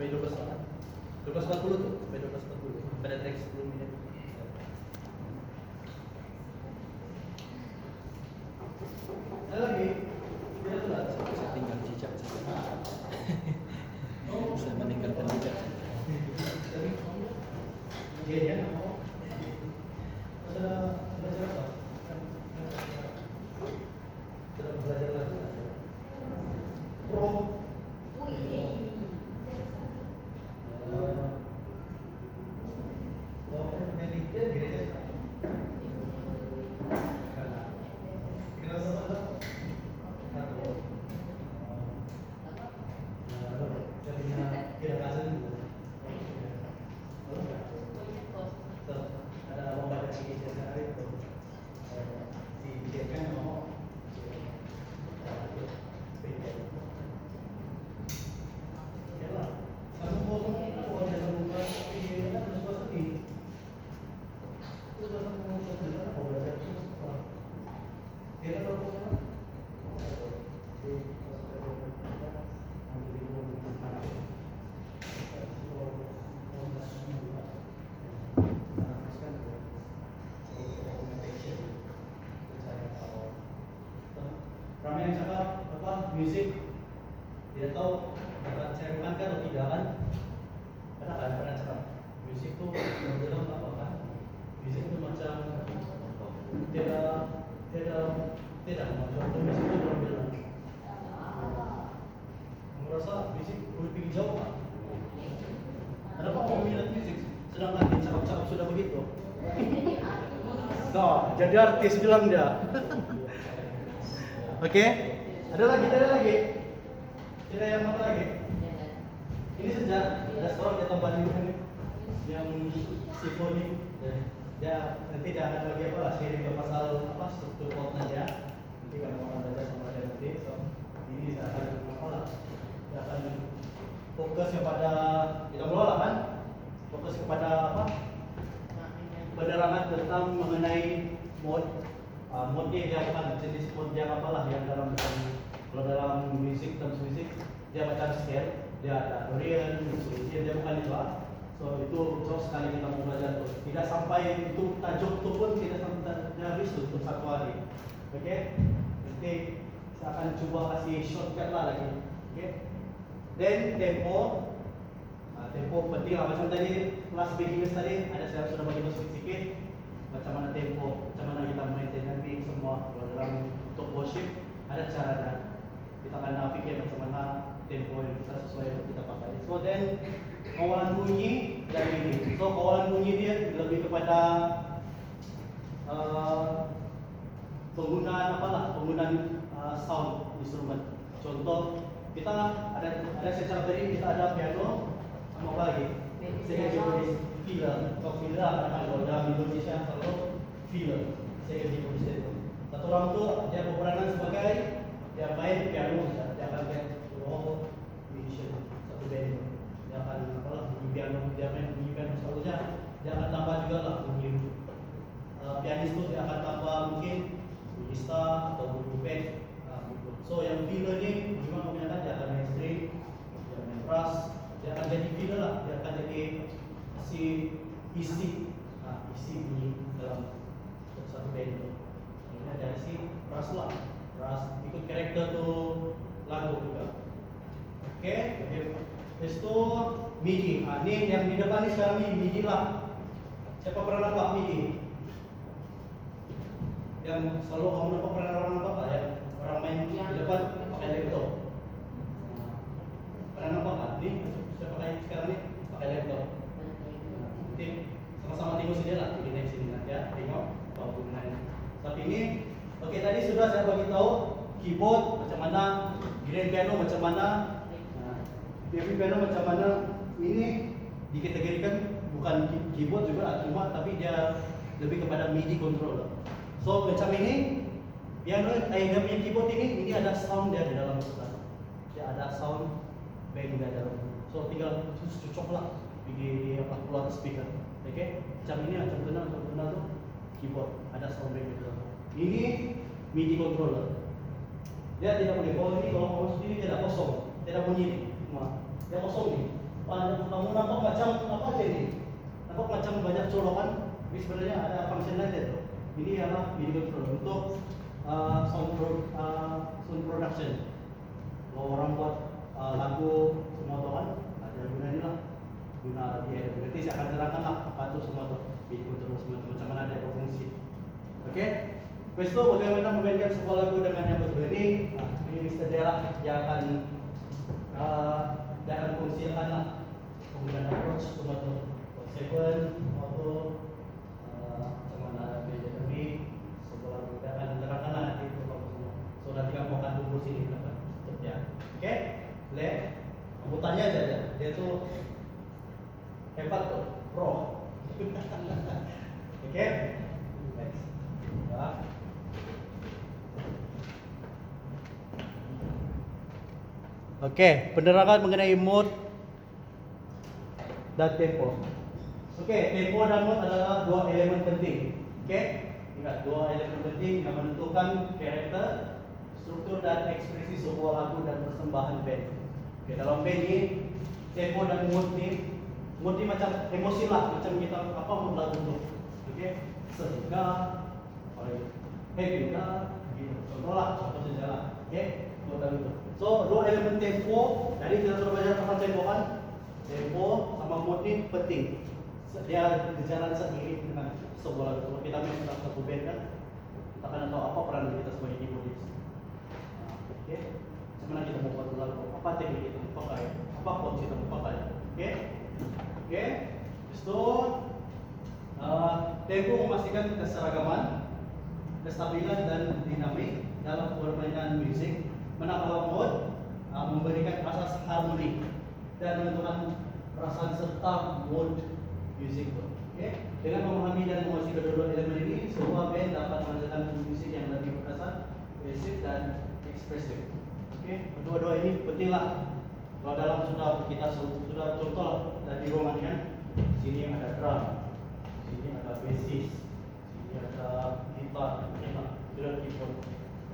sampai 12 lah. 12.40 tuh, sampai 12.40 pada track 10 menit. Ada lagi? Tidak tuh lah. Saya tinggal jejak saja. Saya meninggalkan jejak. Iya ya. Sudah belajar apa? Sudah belajar lagi. Pro. Ramai yang cakap apa musik tidak tahu dapat saya kembangkan atau tidak kan? Pernah cakap musik itu dalam apa kan? Musik itu macam tidak macam musik itu dalam bilang. Merasa musik boleh pergi jauh kan? Ada apa mau minat musik? Sedangkan dia cakap-cakap sudah begitu. Nah, jadi artis bilang dia. Oke, ada lagi. Tidak yang apa lagi? Ini saja. Ada seorang di tempat ini yang simfoni. Dia nanti dia akan bagi apa lah? Sharing ke pasal apa struktur chordnya dia. Nanti kalau mau belajar sama dia nanti, so ini saya akan apa lah? Dia akan fokus kepada kita mulai kan? Fokus kepada apa? Penerangan tentang mengenai mode dia bukan jenis mode dia apalah yang dalam kalau dalam musik dia macam scale, dia ada Dorian, dia bukan itu lah. So itu jauh sekali kita mau belajar tuh. Tidak sampai itu tajuk tu pun tidak sampai habis tuh untuk satu hari. Oke? Nanti saya akan coba kasih shortcut lah lagi. Oke? Then tempo. Tempo penting lah macam tadi kelas beginners tadi ada saya sudah bagi sedikit. Macam mana tempo, macam mana kita maintain nanti semua dalam untuk worship ada caranya. Kita akan fikir macam mana tempo yang bisa sesuai yang kita pakai. So then kawalan bunyi dari ini. So kawalan bunyi dia lebih kepada penggunaan penggunaan sound instrumen. Contoh kita ada secara tadi kita ada piano sama apa lagi? Second keyboardist filler. Kalau filler kalau dalam Indonesia kalau filler second keyboardist itu. Satu orang tu dia berperanan sebagai dia main piano, dia akan main musician satu band. Dia akan bunyi piano, dia main bunyi piano selalunya. Dia akan tambah juga lah bunyi pianis tu dia akan tambah mungkin bunyi star atau bunyi band. So yang filler ni memang kebanyakan dia akan main string, dia main brass. Dia akan jadi filler lah, dia akan jadi isi bunyi dalam satu band itu. Ini ada isi brass lah, brass ikut karakter tu lagu juga. Oke. Terus tu MIDI. Ini yang di depan ni sekarang ni MIDI lah. Siapa pernah nampak MIDI? Yang selalu kamu nampak pernah orang nampak tak ya? Orang main di depan pakai laptop. Pernah nampak tak? Ni saya pakai sekarang ni pakai laptop. Nanti sama-sama tengok sini lah, di next sini ya. Tengok apa gunanya. Tapi ini, oke tadi sudah saya bagi tahu keyboard macam mana, grand piano macam mana, baby piano macam mana. Ini dikategorikan bukan keyboard juga cuma tapi dia lebih kepada MIDI controller. So macam ini piano dia punya keyboard ini ada sound dia di dalam sana. Dia ada sound band di dalam. So tinggal cocok lah di keluar speaker. Oke, macam ini macam benar tu keyboard ada sound band di dalam. Ini MIDI controller. Dia tidak boleh bawa ini kalau kamu sendiri tidak kosong, tidak bunyi ni. Dia kosong ni. Kamu nampak macam apa aja ini? Nampak macam banyak colokan, tapi sebenarnya ada function lain tuh. Ini adalah MIDI control untuk sound production. Kalau orang buat lagu semua tuh kan ada gunanya lah, guna dia. Nanti saya akan terangkan lah apa itu semua tuh MIDI control semua macam mana dia berfungsi. Oke? Terus itu bagaimana memainkan sebuah lagu dengan yang berbeda. Nah, ini Mr. Della yang akan fungsikan lah penggunaan approach semua tuh. Seven, auto, macam mana beda tadi, sebuah lagu dia akan terangkan lah nanti itu kamu semua. So nanti kamu akan tunggu sini dapat ya. Oke? Boleh? Kamu tanya aja dia tuh hebat tuh, pro. Oke? Next. Ya. Oke, penerangan mengenai mood dan tempo. Oke, tempo dan mood adalah dua elemen penting. Oke, ingat dua elemen penting yang menentukan karakter, struktur dan ekspresi sebuah lagu dan persembahan band. Oke, dalam band ini tempo dan mood ni macam emosi lah, macam kita apa mood lagu tu. Oke, sedih kah, happy kah, gitu. Contoh lah, contoh saja lah. Oke, mood lagu tu. So dua elemen tempo, tadi kita sudah belajar tentang tempo kan? Tempo sama mood ni penting. Dia berjalan seiring dengan sebuah lagu. Kalau kita main dalam satu band kan, kita akan tahu apa peran kita sebagai keyboardis. Oke, macam mana kita mau buat lagu? Apa teknik kita mau pakai? Apa chord kita mau pakai? Oke. So tempo memastikan keseragaman, kestabilan dan dinamik dalam permainan musik. Menambah mood, memberikan asas harmoni dan menentukan perasaan serta mood musik. Okay? Dengan memahami dan menguasai kedua elemen ini, sebuah band dapat menghasilkan musik yang lebih berkesan, agresif dan ekspresif. Okay? Kedua-dua ini pentinglah. Kalau dalam kita sudah contoh dari ruangan kan, sini ada drum, sini ada bassist, sini ada gitar, itu ada keyboard.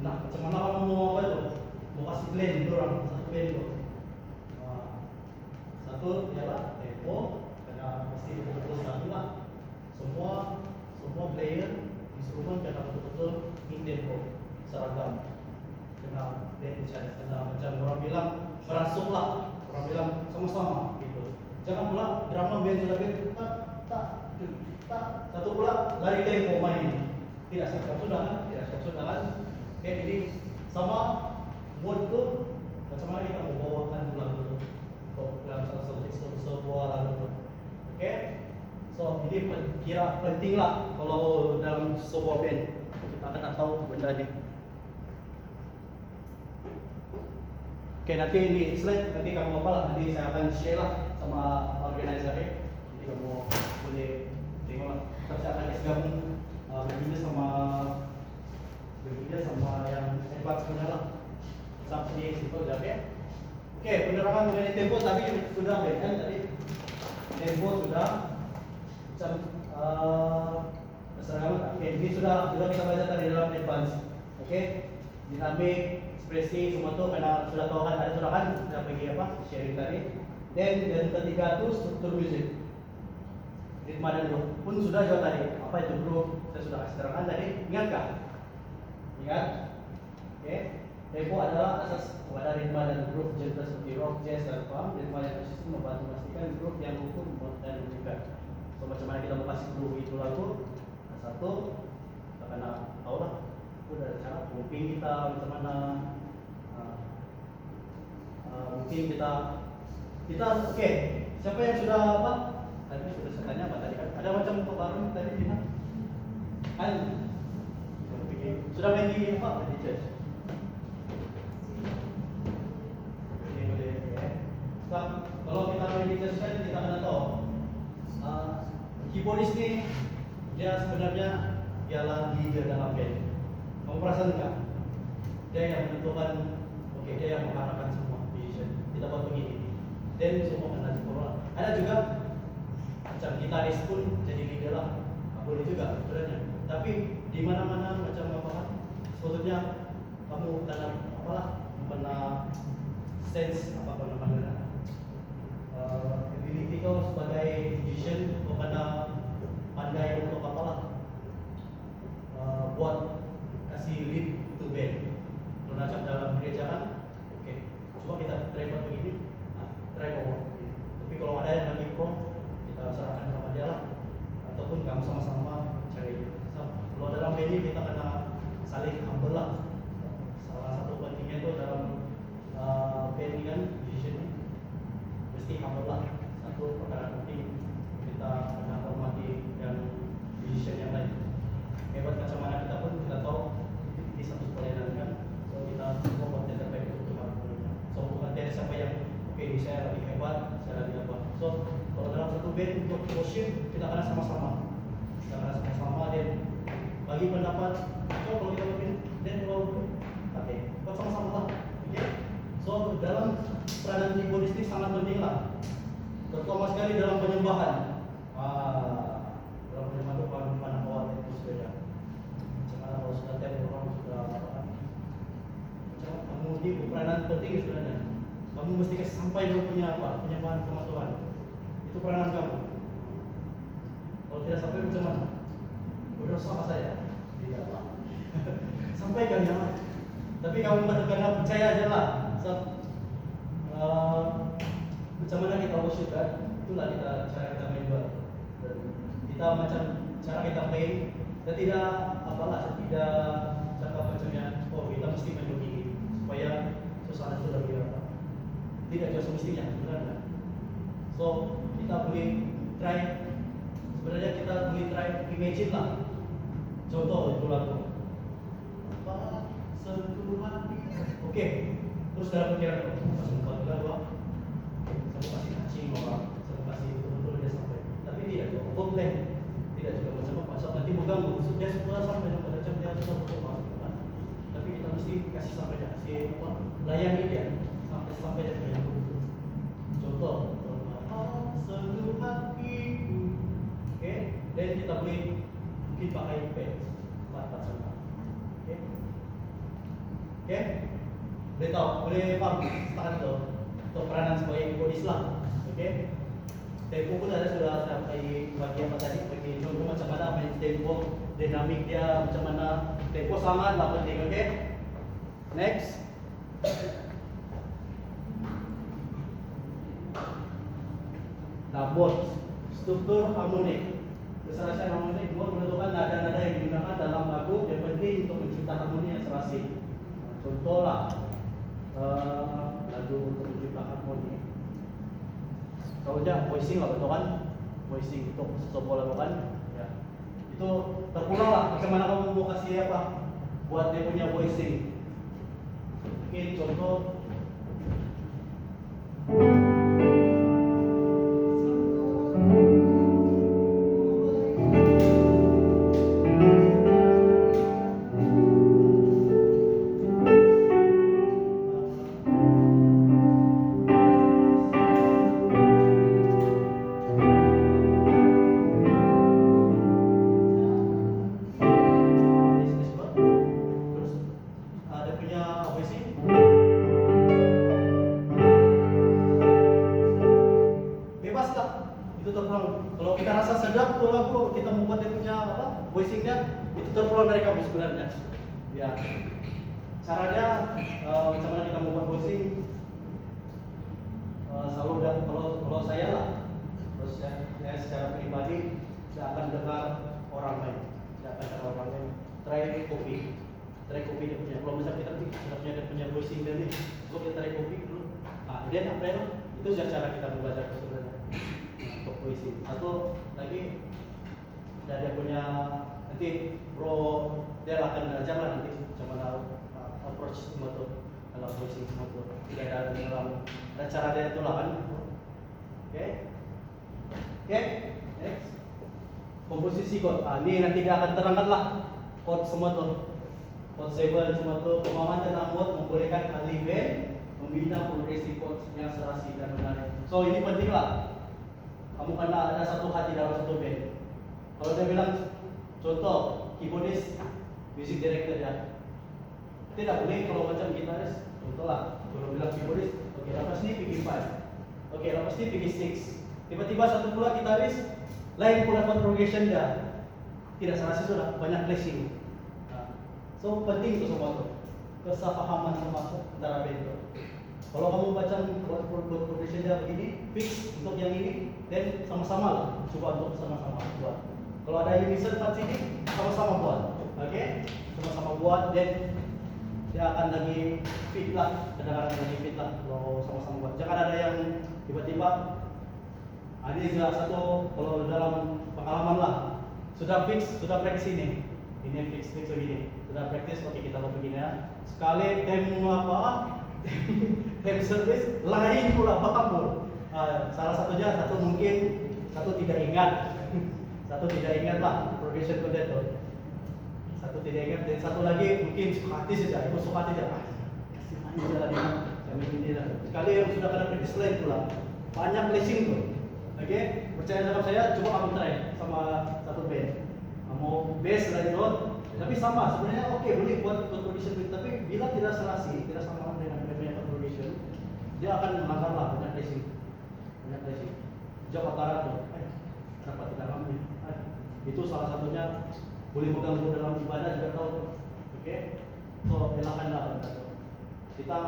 Nah, macam mana kamu mau apa itu? Mau kasih blend orang satu blend itu. Satu ialah tempo, kena mesti betul-betul satu lah. Semua player instrumen kena betul-betul in tempo, seragam. Kena blend kena macam orang bilang merasuk lah, orang bilang sama-sama gitu. Jangan pula drama band sudah band tak satu pula lari tempo main. Tidak siap sudah kan? Oke, jadi sama mood tu macam mana kita membawakan lagu tu dalam sebuah lagu tu. Oke, so ini kira penting lah kalau dalam sebuah band kita akan tahu benda ni. Oke, nanti ini slide nanti kamu apa lah, nanti saya akan share lah sama organizer ni. Jadi kamu boleh tengok lah. Saya akan gabung berbeda sama yang hebat sebenarnya lah. Sampai situ dah ya. Oke, penerangan mengenai tempo tadi sudah kan tadi. Tempo sudah macam keseragaman. Oke, ini sudah kita baca tadi dalam advance. Oke, dinamik, ekspresi semua tu karena sudah tahu kan, sudah bagi apa sharing tadi. Dan yang ketiga tu struktur musik. Ritma dan groove pun sudah jauh tadi. Apa itu groove? Saya sudah kasih terangkan tadi. Ingatkah? Ingat? Oke. Tempo adalah asas pada ritma dan groove genre seperti rock, jazz, dan punk. Ritma yang konsisten membantu memastikan groove yang utuh dan menunjukkan. So macam mana kita mau kasih groove itu lagu? Nah, satu, kita kena tahu lah. Itu dari cara pumping kita macam mana. Mungkin kita oke. Siapa yang sudah apa? Tadi sudah saya tanya apa tadi? Ada macam baru tadi Dina? Kan? Sudah main di apa? Di church. Kalau kita main di church kan kita akan tahu keyboardis ni dia sebenarnya ialah leader dalam band. Kamu perasan tak? Dia yang menentukan, oke, dia yang mengarahkan semua decision. Kita buat begini. Dan semua kena dikorang. Ada juga macam gitaris pun jadi leader lah. Boleh juga sebenarnya. Tapi di mana-mana macam apa kan? Sebetulnya kamu dalam apalah pernah sense apa namanya ability kau sebagai musician kau kena pandai untuk apa lah, buat kasih lead to band. Kalau macam dalam gereja kan, oke, coba kita try buat begini, try bawa. Tapi kalau ada yang lagi pro, kita serahkan sama dia lah, ataupun kamu sama-sama cari. Kalau dalam band ini kita kena saling humble lah. Salah satu pentingnya itu dalam band ini kan, musician ini mesti humble lah. Satu perkara penting, kita kena hormati yang musician yang lain. Hebat macam mana kita pun kita tahu di satu pelayanan kan, so kita semua buat yang terbaik untuk Tuhan. So bukan dari siapa yang oke, saya lebih hebat, saya lebih apa. So kalau dalam satu band untuk worship kita kena sama-sama, dan bagi pendapat. So kalau kita bikin dan oke, buat sama-sama lah. Oke. So dalam peranan keyboardis ini sangat penting lah, terutama sekali dalam penyembahan. Dalam penyembahan itu pandang awal itu beda. Macam kalau sudah tiap orang sudah apa, macam kamu di peranan penting sebenarnya. Kamu mesti kasih sampai dulu punya apa, penyembahan sama Tuhan. Itu peranan kamu. Kalau tidak sampai macam mana? Udah sama saya. Tidak apa. Sampaikan ya. Tapi kamu benar-benar percaya aja lah. So, macam mana kita worship kan? Itulah cara kita main buat. Kita macam cara kita main. Kita tidak apalah, tidak cakap macamnya. Oh kita mesti main begini supaya suasana itu lebih apa? Tidak jauh semestinya, benar kan? So kita boleh try. Sebenarnya kita boleh try imagine lah. Contoh itu lagu. Apa? Sentuh hati. Oke. Terus dalam pikiran masuk ke lagu. Saya kasih kacing orang, saya kasih betul-betul dia sampai. Tapi tidak juga komplain, tidak juga macam apa. So nanti mengganggu. Dia sudah sampai dengan macam dia sudah berubah. Tapi kita mesti kasih sampai dia, kasih apa? Layani dia sampai dia punya. Contoh, sentuh hatiku. Oke, dan kita boleh mungkin pakai pen, empat sama. Oke, boleh tahu, boleh paham setakat itu untuk peranan sebagai keyboardis lah. Oke, tempo pun ada sudah sampai bagi apa tadi, bagi contoh macam mana main tempo, dinamik dia macam mana, tempo sangatlah penting. Oke, next. Nah, struktur harmonik. Keserasian harmonik menentukan nada-nada yang digunakan dalam lagu yang penting untuk mencipta harmoni yang serasi. Contoh lah lagu untuk mencipta harmoni. Kalau aja voicing lah betul kan? Voicing untuk sebuah lagu kan? Ya. Itu terpulang lah. Bagaimana kamu mau kasih apa? Buat dia punya voicing. Mungkin contoh. Kalau kita rasa sedap tuh lagu, kita membuat dia punya apa, voicingnya itu terpulang dari kamu sebenarnya. Ya, caranya macam mana kita membuat voicing? Selalu dan kalau saya lah, terus saya secara pribadi saya akan dengar orang lain, saya akan dengar orang lain. Try copy dia punya. Kalau misalnya kita punya voicing dia nih, so kita try copy dulu. Dia apa ya? Itu cara kita membaca sebenarnya. Untuk puisi atau lagi dia punya nanti dia akan belajar lah nanti bagaimana approach semua tuh dalam puisi semua tuh tidak ada dalam cara dia itu lah kan. Oke, next komposisi chord. Ini nanti dia akan terangkan lah chord semua tuh, chord 7 semua tuh. Pemahaman tentang chord membolehkan ahli band membina progresi chord yang serasi dan menarik. So ini penting lah. Kamu kena ada satu hati dalam satu band. Kalau dia bilang contoh keyboardis, music director ya, tidak boleh kalau macam gitaris. Contoh lah, kalau bilang keyboardis, oke apa sih bikin 5. Oke, lepas ini pergi 6. Tiba-tiba satu pula gitaris lain pula chord progression dia. Tidak salah sih sudah banyak flashing. Nah, so penting itu semua tuh. Kesepahaman sama antara band itu. Kalau kamu baca chord progression dia begini, fix untuk yang ini, dan sama-sama lah. Coba untuk sama-sama buat. Kalau ada unison part sini, sama-sama buat. Oke? Sama-sama buat dan dia akan lagi fit lah, kadang-kadang lagi fit lah kalau sama-sama buat. Jangan ada yang tiba-tiba ini sudah satu, kalau dalam pengalaman lah sudah fix, sudah praktis ini fix begini, sudah praktis, oke kita mau begini ya. Sekali tem service lain pula bakal salah satunya satu tidak ingat satu tidak ingat lah progression code itu. Satu tidak ingat dan satu lagi mungkin suka hati saja, ikut suka hati saja. Kasih main saja lagi, kami ini lah. Sekali yang sudah kena practice lain pula, banyak blessing tuh. Oke, percaya sama saya, coba kamu try sama satu band. Kamu bass lagi dong, tapi sama sebenarnya oke boleh buat production, tapi bila tidak selasi, tidak sama dengan punya production, dia akan melanggar lah banyak blessing. Jawab antara tuh, kenapa tidak ngambil? Itu salah satunya. Boleh mengganggu dalam ibadah juga tahu. Oke? So, elakkanlah kita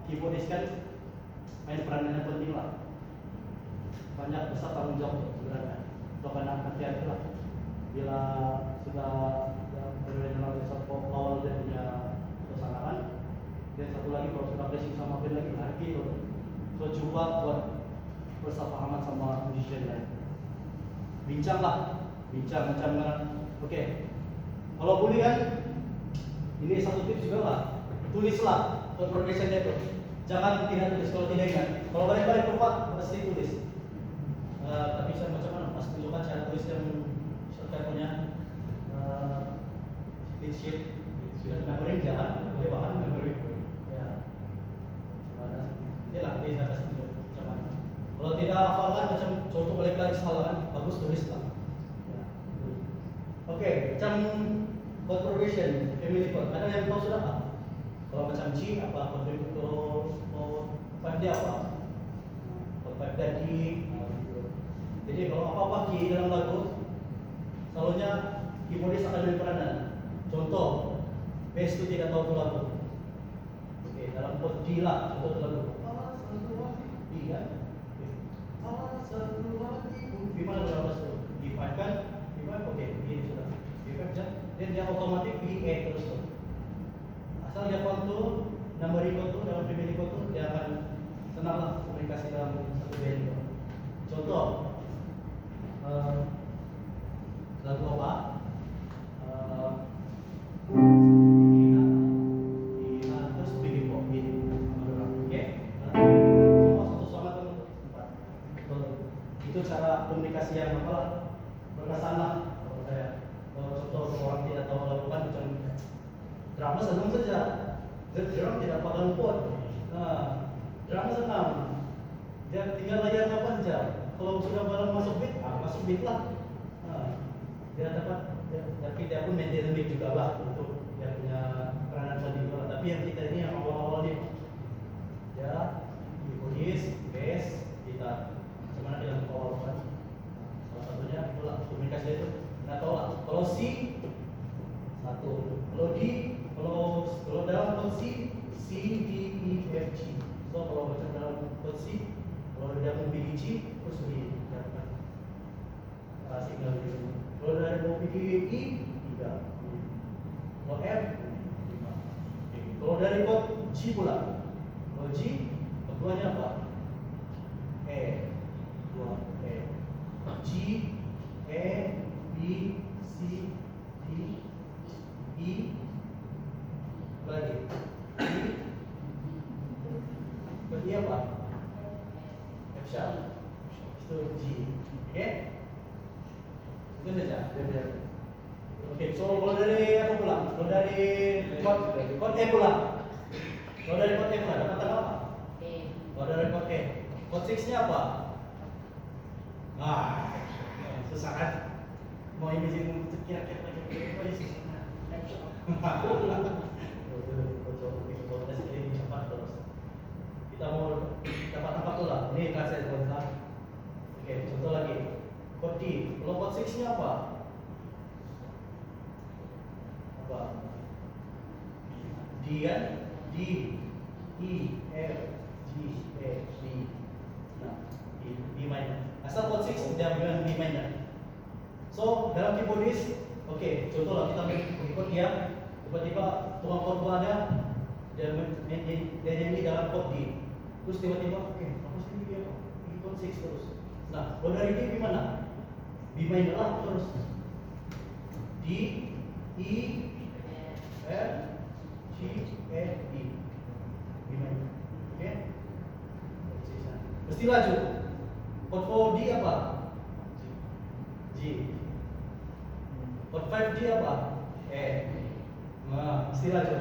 keyboardis kan main peran yang penting lah. Banyak besar tanggung jawab sebenarnya. So, karena hati-hati lah. Bila sudah berada dalam awal dia punya kesanaan, dan satu lagi kalau sudah blessing sama band lagi lagi itu. So, coba buat bersahabat sama musician lain. Bincang dengan oke. Kalau boleh kan, ini satu tips juga lah, tulislah progressionnya itu. Jangan tidak tulis kalau tidak ingat. Kalau balik-balik lupa, pasti tulis. Tapi saya macam mana? Pas tunjukkan cara tulis yang saya punya sheet. Memori jangan, boleh bahan memori. Ya, mana? Ini lah, ini saya kasih tunjuk macam mana. Kalau tidak hafalkan macam contoh balik lagi salah kan, bagus tulislah. Oke, macam chord progression, family chord. Ada yang tahu sudah apa? Kalau macam G apa? Kalau 5D apa? Kalau 5D G. Jadi kalau apa-apa key dalam lagu, selalunya keyboardis akan main peranan. Contoh, bass itu tidak tahu lagu. Oke, dalam chord G lah, contoh lagu. G kan? Gimana dalam bahasa itu? G5 kan? G5 oke, begini sudah. Dan dia otomatis PA terus tuh. Asal dia kontur, nama kontur dalam family kontur, dia akan senanglah komunikasi dalam satu band itu. Contoh, lagu apa? Kita terus bikin pop, oke? Semua satu sama tempat. Itu cara komunikasi yang apa? Berkesan lah, kalau saya. Contoh orang tidak tahu lakukan macam drama senang saja, drum tidak pakai chord. Nah, drama senang, dia tinggal layar apa saja. Kalau sudah barang masuk beat lah. Nah, dia dapat, tapi dia pun main dynamic juga lah untuk dia punya peranan tadi juga. Tapi yang kita ini yang awal-awal ini, ya keyboardis, bass, gitar, cuman ada yang awal kan. Salah satunya itulah komunikasi itu. Nggak tahu lah. Kalau C satu, kalau D, kalau dalam chord C, D, E, F, G. So kalau macam dalam chord C, kalau dia mau pilih G, terus di signal gitu. Kalau dari mau pilih E, 3. Kalau F, 5. Kalau dari chord G pula, kalau G, keduanya apa? E, 2, E, G, E, B, C, D, E, lagi E, berarti apa? F sharp, itu G, oke? Itu saja. Oke, so kalau dari apa pula? Kalau dari chord E pula, dapat apa? Kalau dari chord E, chord 6-nya apa? Susah kan? Mau imagine kira-kira apa sih? Kita mau dapat apa pula? Ini kasih buat Chord 6-nya apa? Apa? D kan? D, E, F, G, A, D. Nah, D minor. Asal chord 6 dia dengan D minor. So dalam keyboardis, oke, contoh lah kita mengikut dia, tiba-tiba tukang chord gua ada, dia nyanyi dalam chord D. Terus tiba-tiba, oke, aku sendiri dia di chord 6 terus. Nah, kalau dari D gimana? B minor lah terus. D, E, F, G, A, D. B minor. Oke? Mesti laju. Chord 4D apa? G. Chord 5D apa? E. Nah, mesti laju.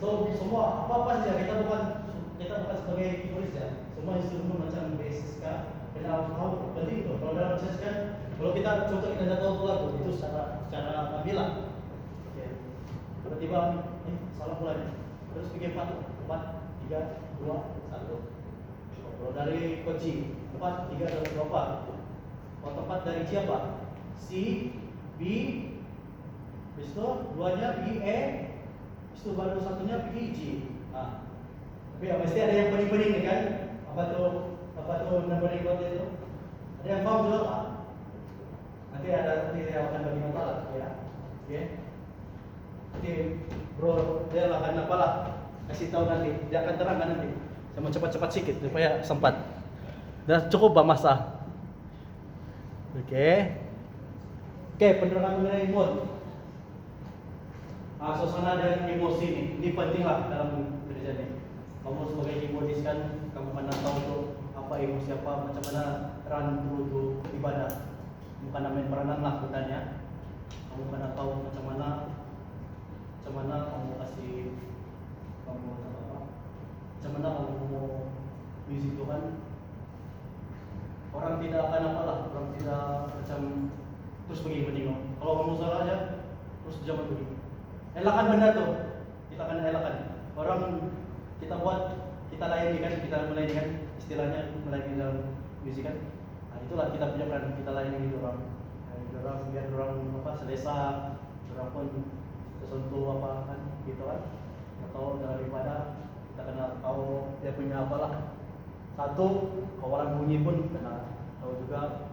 So, semua apa-apa saja kita bukan sebagai keyboardist ya. Semua instrumen macam bass kan, kena tahu penting itu. Kalau dalam jazz kan, kalau kita contoh kita tidak tahu lagu itu secara tampilan. Oke. Tiba-tiba salah pula nih. Terus pikir 4, 3, 2, 1. Kalau dari chord G, 4, 3, 2, 4. Kalau tempat dari G apa? C, B, habis itu duanya B, E, habis itu baru satunya B, G. Nah, tapi ya mesti ada yang pening-pening nih kan? Apa tuh numbering chord itu? Ada yang paham juga Pak? Nanti saya akan bagi masalah ya. Oke. Nanti bro dia akan apalah kasih tahu nanti, dia akan terangkan nanti. Saya mau cepat-cepat sedikit supaya sempat. Dan cukup Pak masa. Oke, penerangan mengenai mood. Suasana dan emosi ini penting lah dalam kerja ini. Kamu sebagai keyboardist kan, kamu mana tahu tuh apa emosi apa, macam mana run through ibadah. Bukan main peranan lah bukannya. Kamu mana tahu macam mana kamu kasih kamu apa? Macam mana kamu mau musik itu kan? Orang tidak akan apalah, orang tidak macam terus begini. Kalau kamu salah aja, terus jangan begini. Elakkan benda tuh, kita akan elakkan. Orang kita buat, kita layani kan, istilahnya melayani dalam musik kan. Nah itulah kita punya peran, kita layani orang. Biar orang apa selesa, orang pun tersentuh apa kan, gitu kan. Atau daripada kita kena tahu dia punya apalah. Satu, kawalan bunyi pun kena tahu juga.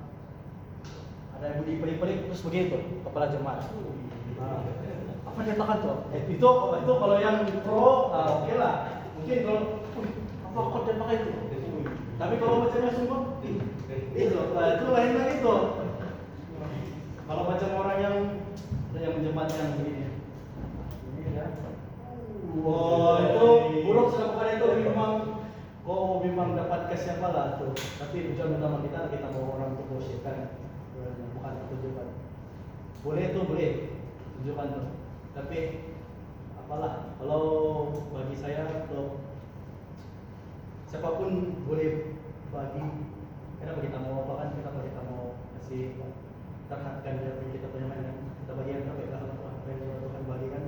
Ada yang bunyi pelik-pelik terus begitu kepala jemaat. Nah, apa dia tekan tuh? Itu kalau yang pro, oke lah. Mungkin kalau apa kok dia pakai itu? Tapi kalau macamnya semua, itu lain lagi tuh. Kalau macam orang yang jemaat yang begini, ini ya. Wah itu buruk sudah bukan itu memang dapat ke siapa lah tuh. Tapi tujuan utama kita mau orang untuk worship kan, bukan tujuan. Boleh tunjukkan tuh. Tapi apalah, kalau bagi saya untuk siapapun boleh bagi. Kenapa kita mau apa kan? Kenapa kita mau kasih terhadapkan dia kita punya mainan. Kita bagi yang terbaik lah apa yang Tuhan bagi kan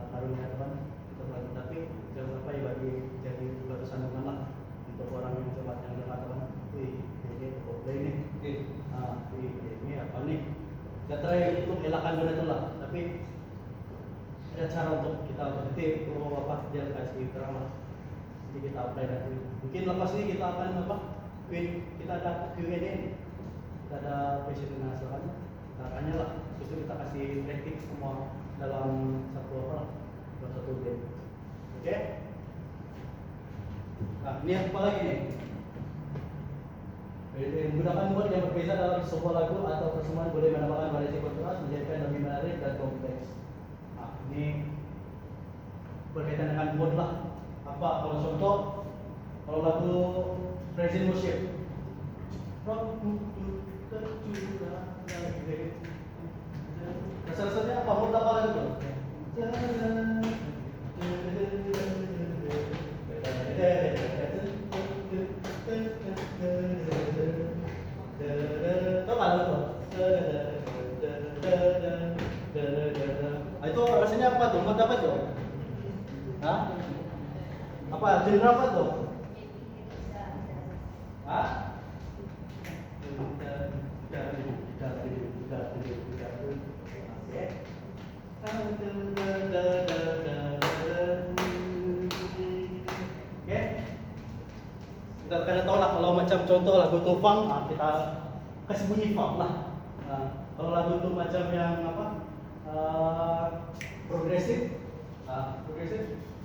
karunia Tuhan kita bagi. Tapi jangan sampai bagi jadi batu sandungan lah untuk orang yang cepat yang dekat Tuhan. Ini boleh ini. Ini apa nih? Kita try untuk elakkan benda itu lah. Tapi ada cara untuk kita nanti kalau apa dia kasih terang lah. Jadi kita apply nanti. Mungkin lepas ini kita akan apa? Kita ada Q&A. Kita ada question and answer kan. Kita tanya lah. Terus kita kasih kritik semua dalam satu game. Oke? Nah, ini apa lagi nih? Gunakan word yang berbeza dalam sebuah lagu atau persembahan boleh menambahkan variasi kontras menjadikan lebih menarik dan kompleks. Nah, ini berkaitan dengan word lah. Apa kalau contoh kalau lagu praise and worship, dasar-dasarnya apa? Word apa lagu itu? Itu rasanya apa tuh? Mod apa tuh? Hah? Apa? Genre apa tuh? Hah? kita kena tahu lah kalau macam contoh lagu Tufang, kita kasih bunyi funk lah. Kalau lagu itu macam yang apa progresif,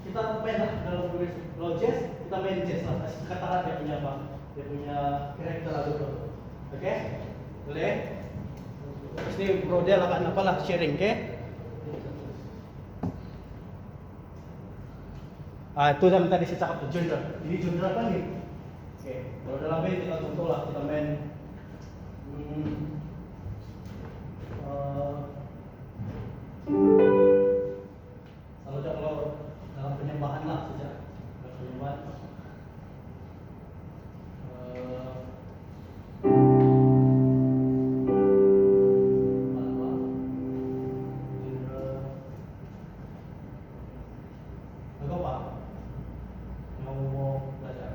kita main lah dalam progresif. Kalau jazz kita main jazz lah, kasih kata dia punya apa, dia punya karakter lagu itu. Oke, boleh? Terus ini bro dia akan apalah sharing, oke? Itu yang tadi saya cakap tuh genre. Ini genre apa nih? Oke, kalau dalam band kita contoh lah, kita main kalau dalam penyembahan lah saja, dalam penyembahan. Lagu apa? Yang mau belajar?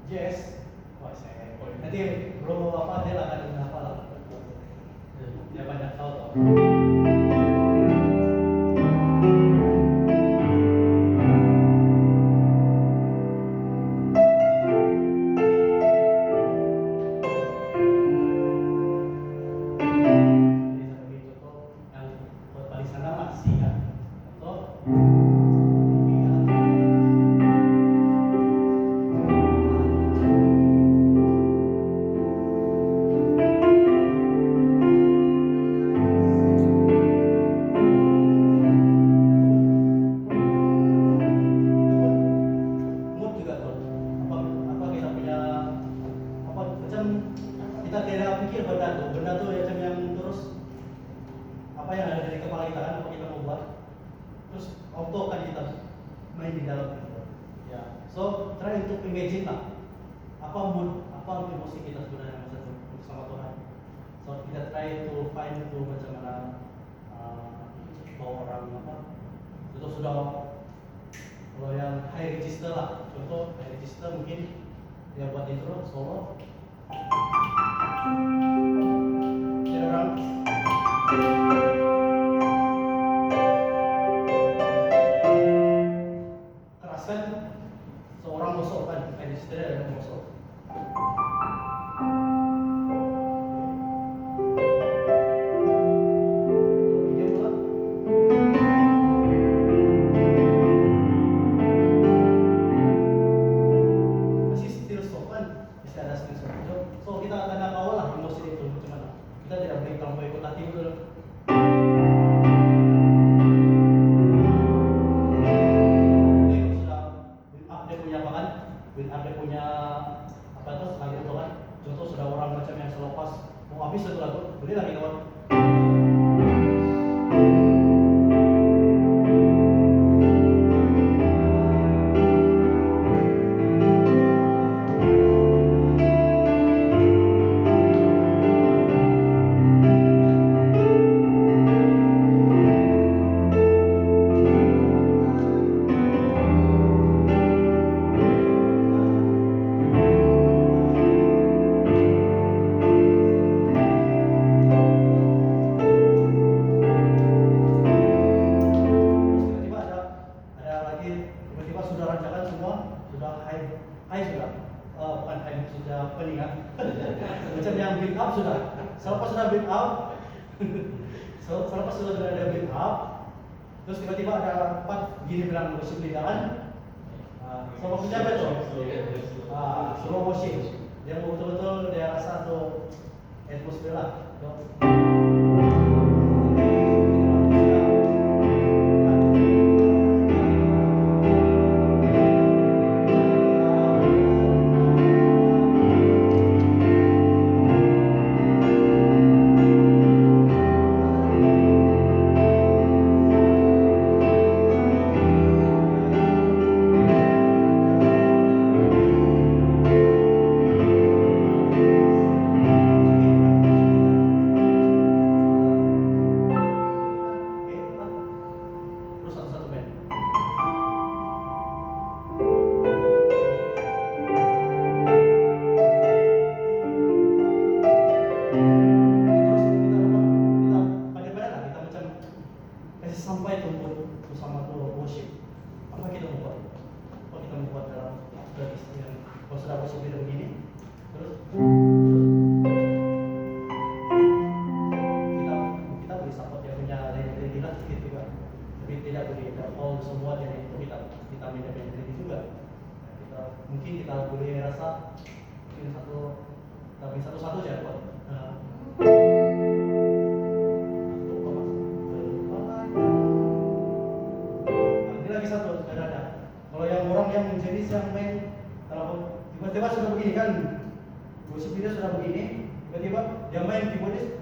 Yes. Wah, saya nanti bro apa dia akan apa lah. Dia banyak tahu toh. Kita tidak pikir benda tuh ya yang terus apa yang ada dari kepala kita kan, apa kita mau buat terus auto kan kita main di dalam gitu. Ya, so try untuk imagine lah apa mood, apa emosi kita sebenarnya bersama Tuhan. So kita try to find itu macam mana bawa orang apa itu sudah kalau yang high register lah, contoh high register mungkin dia buat intro solo. Jadi orang keraskan seorang musuh kan, register ada musuh. So kita akan tahu lah emosi itu macam mana. Kita tidak boleh terlalu ikut hati itu. Ini sudah build up dia punya apa kan? Build up dia punya apa itu lagu itu kan? Contoh sudah orang macam yang selepas mau habis satu lagu, boleh lagi kawan. Tiba-tiba sudah rancangan semua, sudah high sudah, bukan high sudah peningat, macam yang build up sudah. Selepas sudah build up, selepas sudah ada build up, terus tiba-tiba ada part gini bilang musik lidahan. So maksudnya apa itu? Slow motion, dia betul-betul dia rasa tuh atmosfer lah. Kalau sudah posisi begini, terus kita beri support yang punya rendilah sedikit juga, tapi tidak beri all semua jadi itu kita minta rendi juga. Mungkin kita boleh rasa mungkin tapi satu aja buat. Ini lagi satu ada. Kalau yang orang yang jenis yang main kalau tiba-tiba sudah begini kan, musik dia sudah begini, tiba-tiba dia main keyboardis.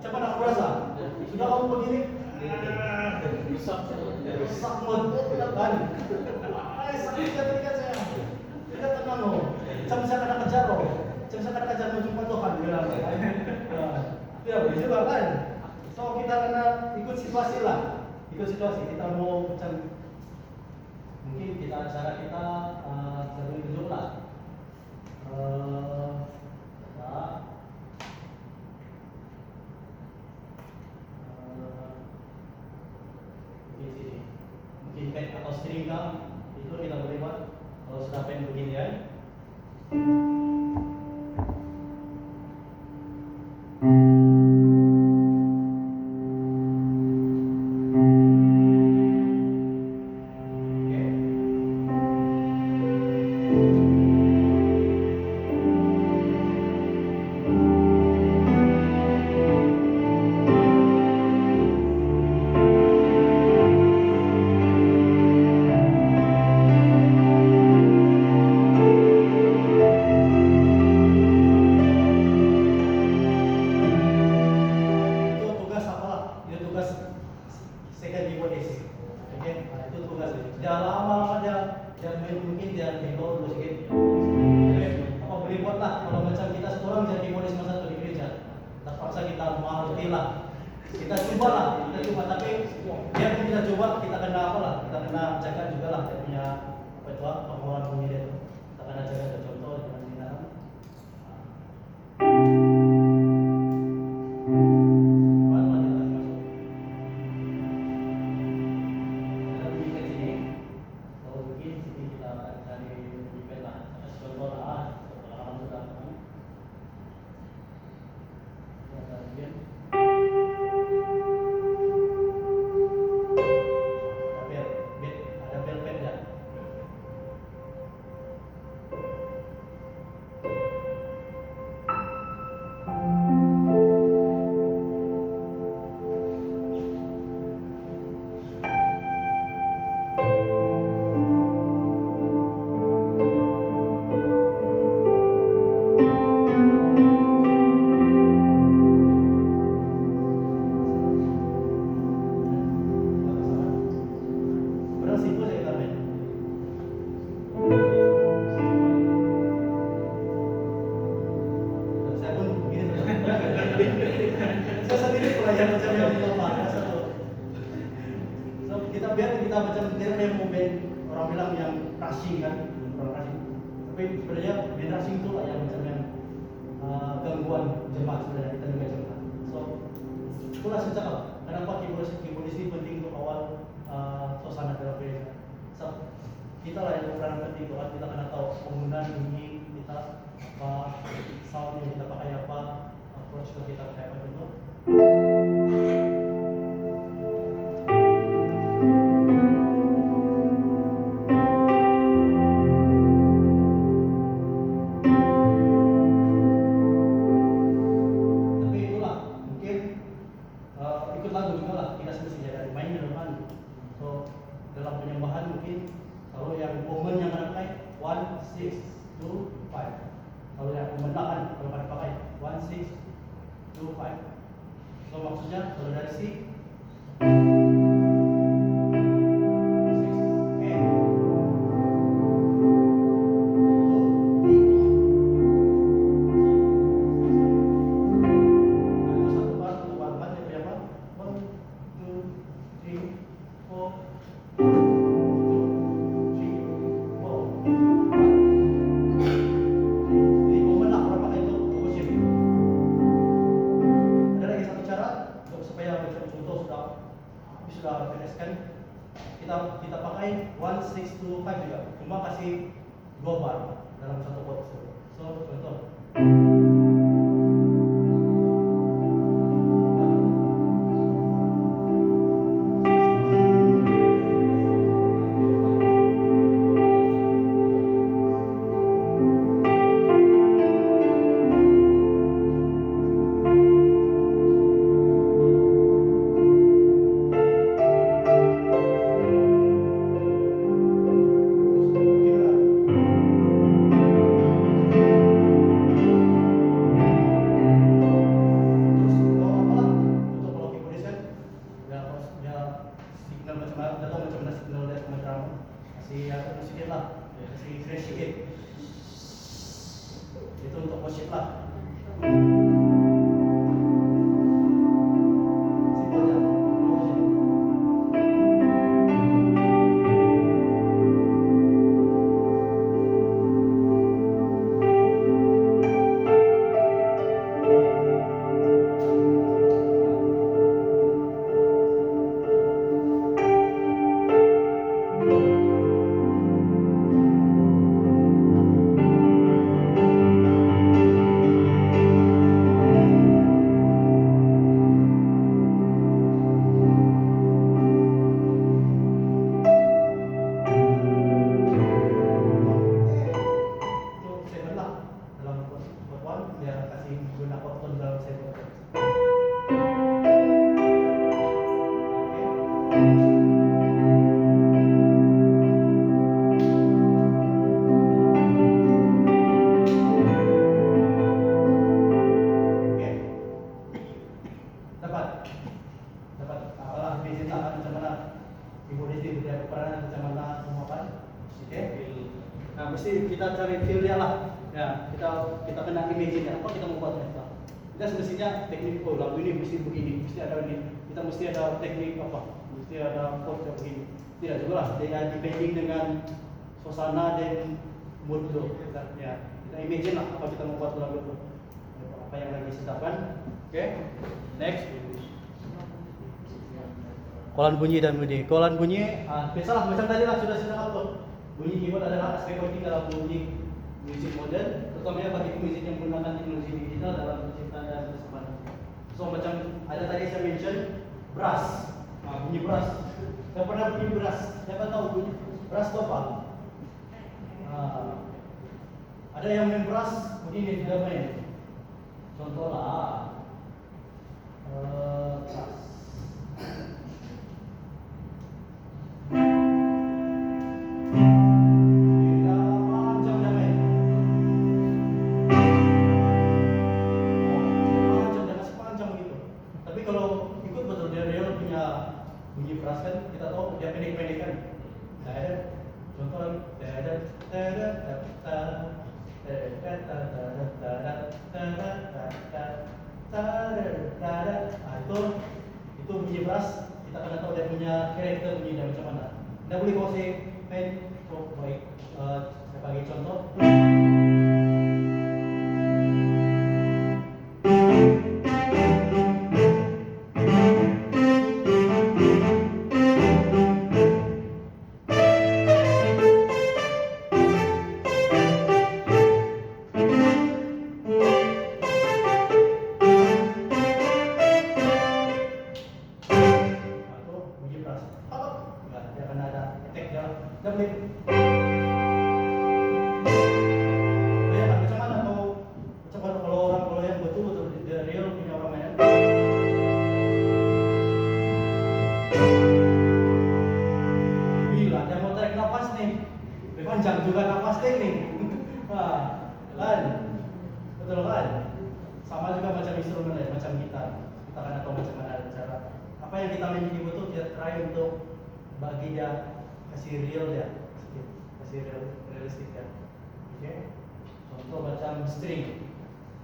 Coba aku rasa, sudah kamu begini, rusak mood kan? Sakit terikat saya, tidak tenang loh. Macam saya kena kejar loh, macam saya kena kejar menjumpa Tuhan bilang. Tidak boleh juga kan? So kita kena ikut situasi lah, ikut situasi. Kita mau macam mungkin cara kita satu tunjuk lah. Mungkin pen atau string itu kita boleh buat kalau sudah pen beginian. Second keyboardist, oke, nah itu tugas. Jangan lama dia main mungkin dia demo dulu sedikit. Apa boleh buat lah kalau macam kita seorang jadi keyboardist masa satu di gereja, terpaksa kita mengerti lah. Kita coba lah, tapi biarpun kita coba kita kena apa lah, kita kena jaga juga lah dia punya apa itu pengeluaran bunyi dia itu. Kita kena jaga contoh dengan minat. Saya sendiri pelajar macam yang di tempat satu. So, kita macam tidak yang mau band orang bilang yang rushing kan, orang rushing. Tapi sebenarnya band rushing itu lah yang macam yang gangguan jemaat sebenarnya kita juga jemaat. So itulah sejak kenapa keyboardis ini penting untuk awal suasana dalam gereja. So kita lah yang peranan penting Tuhan, kita kena tahu penggunaan bunyi kita apa, sound yang kita pakai apa, approach kita pakai apa dulu. Tapi itulah mungkin ikut lagu juga lah, tidak semestinya dari main di depan. So dalam penyembahan mungkin kalau yang momen yang mana pakai 1, 6, 2, 5. Kalau yang pemendakan kalau pada pakai 1, 6, 2, 5. So maksudnya kalau dari C 4 dua bar dalam satu pot. So contoh. Itu untuk worship lah. Simpel aja. Dia kasih guna koton dalam saya. Dapat apalah diceritakan macam mana ibu Desi dia peran macam mana semua kan. Oke. Nah, mesti kita cari feel-nya lah. Ya, kita kena imagine apa kita mau buat kita. Kita semestinya teknik lagu ini mesti begini, mesti ada ini. Kita mesti ada teknik apa? Mesti ada chord yang begini. Tidak juga lah, dia depending dengan suasana dan mood lo. Ya, kita imagine lah apa kita mau buat lagu itu. Apa yang lagi sedap kan? Oke. Next. Kolan bunyi dan bunyi. Kolan bunyi, biasalah macam tadi lah sudah upload. Bunyi keyboard adalah aspek penting dalam bunyi musik modern, terutamanya bagi musik yang menggunakan teknologi digital dalam penciptaan dan persembahan. So macam ada tadi saya mention brass, bunyi brass. Yang pernah bunyi brass, siapa tahu bunyi brass itu apa? Ada yang main brass, bunyi tidak main. Contoh lah, brass. Bunyi keras kan kita tahu dia pendek-pendek kan. Contoh lagi. Itu bunyi keras, kita akan tahu dia punya karakter bunyi dan macam mana. Kita boleh kau say main baik. Saya bagi contoh. Panjang juga nafas teknik. Kan? Betul kan? Sama juga macam instrumen lain, macam gitar. Kita akan tahu macam mana cara. Apa yang kita main keyboard itu kita try untuk bagi dia kasih real ya, kasih realistik ya. Oke? Contoh macam string.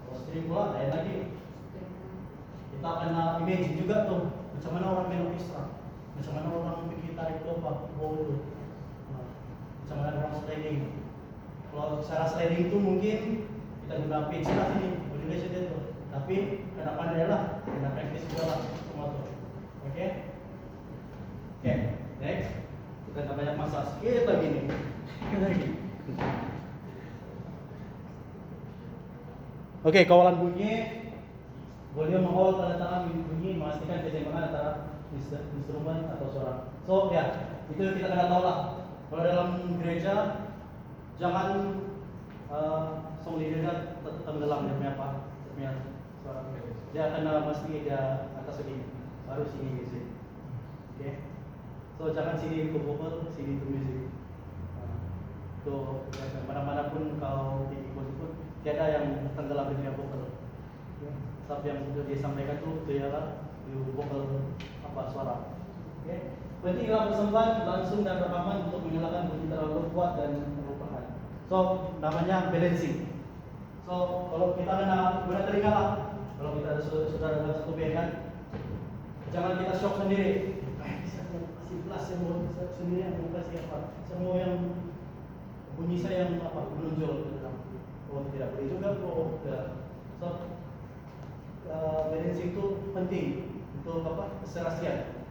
Kalau string pula lain lagi. Kita akan imagine juga tuh macam mana orang main orkestra, macam mana orang bikin tarik tombak, bow itu. Macam mana orang sliding. Kalau cara sliding itu mungkin kita guna pitch lah sini, modulation itu. Tapi kena pandai lah, kena practice juga lah semua tuh. Oke? Next. Kita tak banyak masa. Kita lagi nih. Oke, kawalan bunyi, volume hold, tanda tangan bunyi, memastikan keseimbangan antara instrumen atau suara. So ya, itu kita kena tahu lah. Kalau dalam gereja, jangan sound leader tenggelam dia punya apa, dia punya suara. Dia kena mesti dia atas segini, baru sini music. Oke, so jangan sini itu vocal, sini itu music. So mana-mana pun kau di keyboard pun tiada yang tenggelam di dunia vokal. Tapi yang sudah disampaikan itu ialah di vokal apa suara. Oke. Pentinglah persembahan langsung dan rekaman untuk menghilangkan bunyi terlalu kuat dan terlalu pelan. So namanya balancing. So kalau kita kena guna telinga lah. Kalau kita sudah dalam satu band kan, jangan kita shock sendiri. Kasih kelas yang mau sendiri yang mau kasih apa? Semua yang bunyi saya yang apa menonjol dalam tidak boleh juga bro. So balancing itu penting untuk apa keserasian.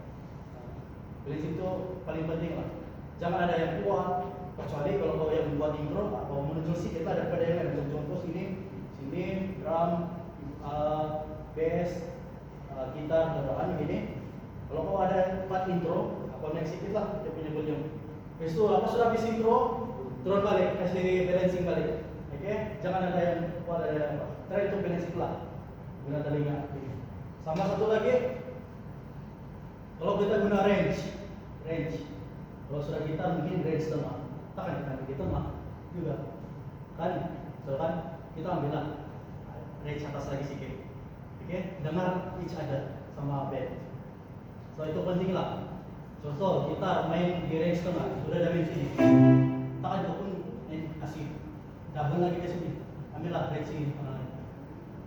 Balancing itu paling penting lah. Jangan ada yang kuat, kecuali kalau kau yang buat intro atau menonjol sedikit lah daripada yang lain. Contoh sini drum, bass, gitar, dan gini. Kalau kau ada part intro, apa naik sedikit lah dia punya volume. Habis itu apa sudah habis intro, turun balik, kasih balancing balik. Oke, jangan ada yang kuat ada yang apa. Terakhir itu balancing lah, guna telinga. Sama satu lagi, kalau kita guna range. Kalau sudah kita mungkin range tengah, tak kan kita di tengah juga, kan? Misalkan kita ambil lah range atas lagi sedikit. Oke, dengar each other sama band. So itu penting lah. Contoh kita main di range tengah, sudah ada range sini. Tak ada pun kasih double lagi ke sini. Ambillah range sini.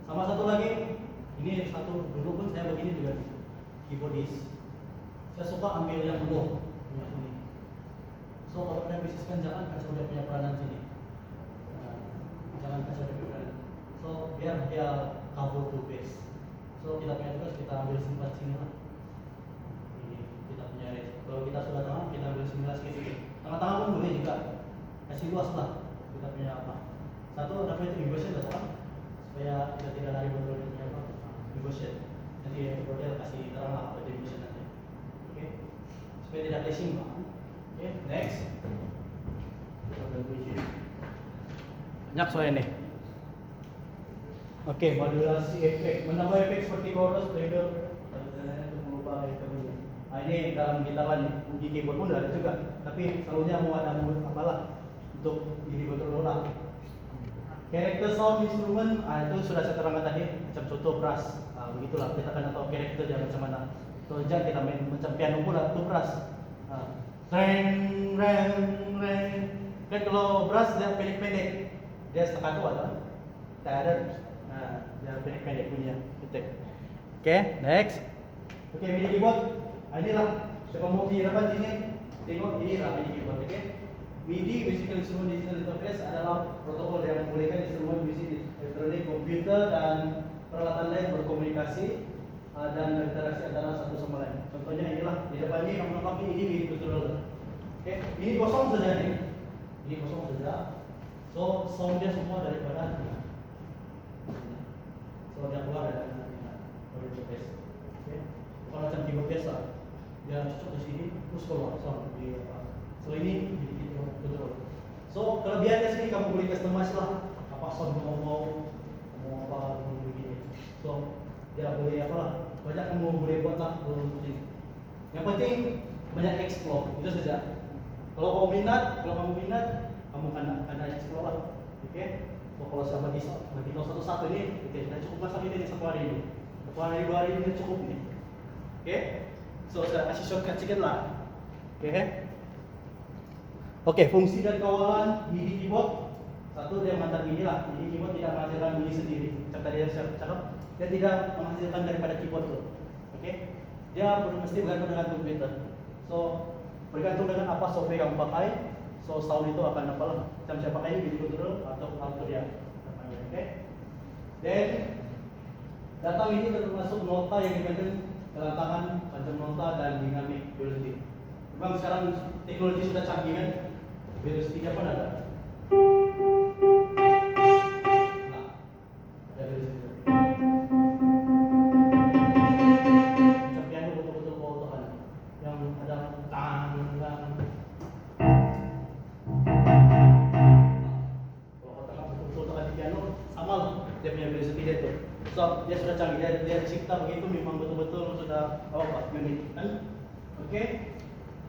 Sama satu lagi, ini satu dulu pun saya begini juga keyboardis. Saya suka ambil yang low punya sini. So kalau ada bisnis kan jangan kacau dia punya peranan sini. Jangan kacau dia punya peranan. So biar dia cover to bass. So kita punya tugas kita ambil simpan sini lah. Ini kita punya range. Kalau kita sudah tengah kita ambil 19 ke sini. Tengah-tengah pun boleh juga. Kasih luas lah kita punya apa. Satu apa itu negotiation betul kan? Supaya kita tidak lari betul dia punya apa. Negotiation. Nanti model kasih terang lah apa negotiation nanti. Oke. Supaya tidak clashing lah. Oke, next. Banyak soal ini. Oke, modulasi efek. Menambah efek seperti chorus, treble, untuk mengubah efek bunyi. Nah, ini dalam gitar nih, di keyboard pun ada juga. Tapi selalunya mau ada apalah untuk diri betul lah. Karakter sound instrumen, itu sudah saya terangkan tadi. Macam contoh brass, begitulah kita akan tahu karakter dia macam mana. So jangan kita main macam piano pula, itu brass. Reng. Kan kalau brass dia pendek-pendek, dia staccato atau tak ada. Dia pendek-pendek punya. Oke, next. Oke, MIDI keyboard. Inilah siapa mau di depan sini. Tengok ini lah MIDI keyboard. Oke. MIDI Musical Instrument Digital Interface adalah protokol yang membolehkan instrumen musik elektronik, komputer dan peralatan lain berkomunikasi dan berinteraksi antara satu sama lain. Contohnya inilah di depannya kamu nampak ini MIDI controller. Oke, ini kosong saja nih. Ini kosong saja. So soundnya semua daripada ini. So dia keluar dari interface. Oke, bukan macam keyboard biasa. Dia cocok di sini terus keluar sound di apa. So ini MIDI controller. So kelebihannya sini kamu boleh customize lah apa sound kamu mau apa begini. So dia boleh apa lah banyak kamu boleh buat lah ini. Yang penting banyak explore itu saja. Kalau kamu minat, kamu akan explore lah. Oke. So kalau saya bagi tahu satu-satu ini, oke, kita cukup masak ini satu hari ini. Satu hari 2 hari ini cukup nih. Oke. So saya kasih shortcut sedikit lah. Oke. Oke, fungsi dan kawalan MIDI keyboard. Satu dia menghantar MIDI lah. MIDI keyboard tidak menghasilkan bunyi sendiri. Macam tadi yang saya cakap, dia tidak menghasilkan daripada keyboard itu. Oke. Dia mesti bergantung dengan komputer. So bergantung dengan apa software kamu pakai. So sound itu akan apa lah. Macam saya pakai MIDI controller atau auto dia. Oke. Dan data ini termasuk nota yang dibanding kelantangan, panjang nota dan dinamik velocity. Memang sekarang teknologi sudah canggih kan. Velocity-nya pun ada. Nah, ada speeder tuh. So dia sudah canggih, dia cipta begitu memang betul-betul sudah unik kan? Oke.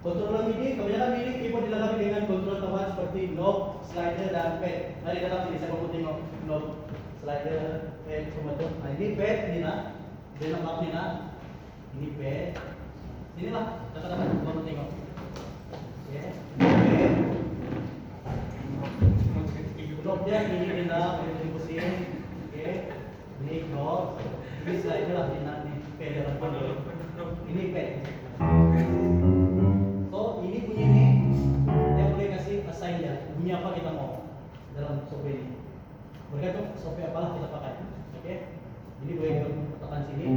Controller MIDI, kebanyakan MIDI keyboard dilengkapi dengan kontrol tambahan seperti knob, slider, dan pad. Mari datang sini, saya mau tengok knob, slider, pad, semua itu. Nah ini pad, ini nak, dia nak ini nak, ini pad. Inilah, kata-kata, mau tengok. Oke, pad. Knob dia ini nak, ini pusing. Oke, ini knob, ini slider lah, ini nak, ini pad dalam kontrol. Ini pad. Ini bunyi ini, dia boleh kasih assign dia bunyi apa kita mau dalam software ini. Bergantung software apalah kita pakai. Oke, ini boleh tekan sini,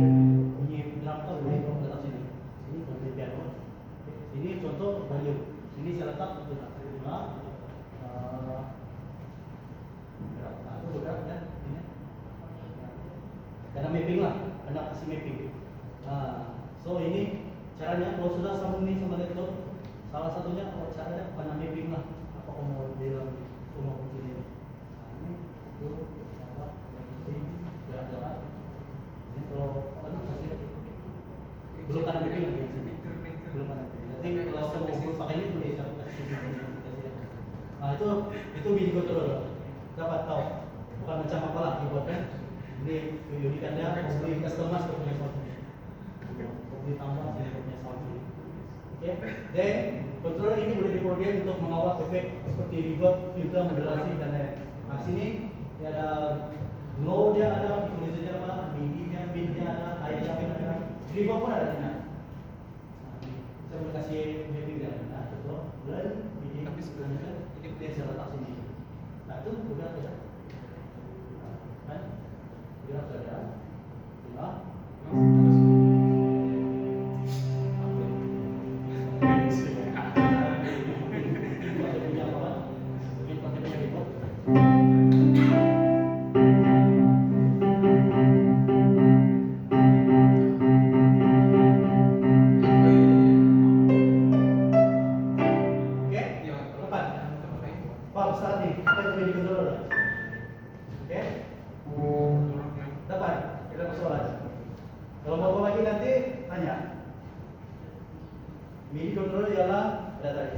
bunyi drum atau boleh tekan sini. Ini bunyi piano. Ini contoh volume. Ini saya letak untuk berapa? Itu berapa ya? Ini. Karena mapping lah, karena kasih mapping. So ini caranya kalau sudah sambung ini sama laptop. Salah satunya kalau caranya karena mapping lah apa kamu mau bilang rumah kunci ini itu apa jalan ini kalau kasih belum karena mapping lagi belum karena nanti kalau kamu mau pakai ini boleh kasih. Nah itu MIDI controller dapat tahu bukan macam apa lah keyboard kan ini unikannya beli customize punya sound beli tambah punya sound. Oke, then controller ini boleh diprogram untuk mengawal efek seperti reverb, filter, modulasi dan lain. Nah sini dia ada low dia ada, equalizer apa, MIDI-nya, beat-nya ada, high-nya ada, reverb pun ada di sana. Saya boleh kasih mapping dia. Nah contoh, blend, MIDI, tapi sebenarnya ini dia saya letak sini. Nah itu udah ada. Kan? Udah ada. Ya. MIDI controller ialah ada tadi.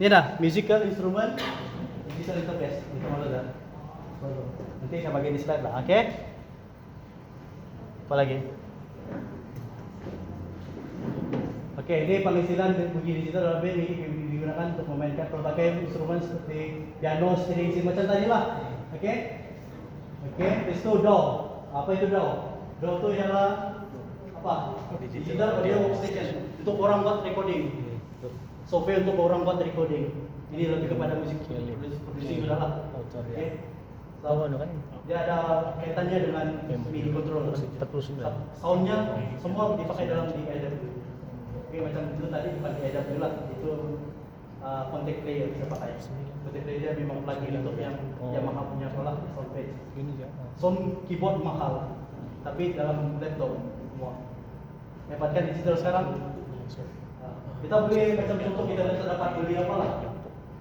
Ini dah musical instrument digital interface itu malah dah. Nanti saya bagi di slide lah, oke? Apa lagi? Oke, ini penghasilan bunyi digital dalam band ini digunakan untuk memainkan berbagai instrumen seperti piano, string, macam tadi lah. Oke? Oke, itu DAW. Apa itu DAW? DAW itu ialah apa? Digital audio workstation untuk orang buat recording. Software untuk orang buat recording. Ini lebih kepada musik produksi sudah lah. Oke. Dia ada kaitannya dengan MIDI controller. Soundnya semua dipakai dalam di ADAW. Oke, macam itu tadi bukan di ADAW lah. Itu contact player bisa pakai. Contact player dia memang plugin untuk yang Yamaha punya sekolah soundpage. Sound keyboard mahal, tapi dalam laptop semua. Dapatkan digital sekarang. Kita beli macam contoh kita dapat beli apa lah?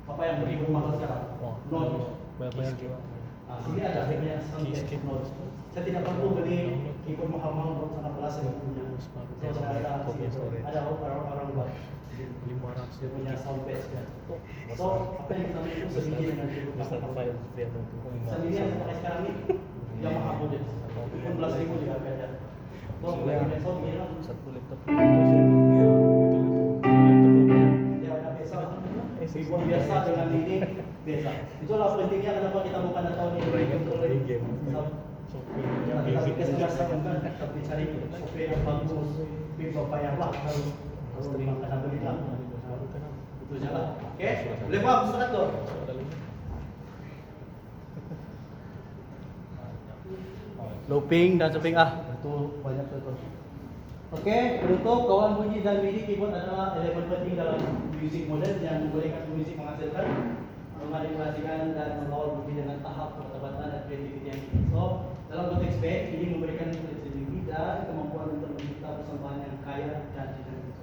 Apa yang beribu mahal sekarang? Note. Sini ada punya soundpage Note. Saya tidak perlu beli keyboard mahal-mahal buat sana kelas yang punya. Saya sudah ada orang-orang buat 500 punya soundpage kan. So apa yang kita beli itu sebiji dengan keyboard mahal. Sendiri yang pakai sekarang ini Yamaha model. 16.000 juga ada. So boleh sound ini lah. Satu laptop. Keyboard biasa dengan ini biasa. Itulah pentingnya kenapa kita bukan tahu ini controller game. Kita biasa kan tapi cari software yang bagus, berapa yang lah harus dimakan beli lah. Itu jalan. Oke, boleh paham surat tu? Looping dan shopping itu banyak contoh. Oke, untuk kawan bunyi dan MIDI keyboard adalah elemen penting dalam musik modern yang membolehkan musik menghasilkan, memanipulasikan dan mengawal bunyi dengan tahap ketepatan dan kreativitas yang tinggi. So, dalam konteks band ini memberikan fleksibilitas dan kemampuan untuk mencipta persembahan yang kaya dan dinamik.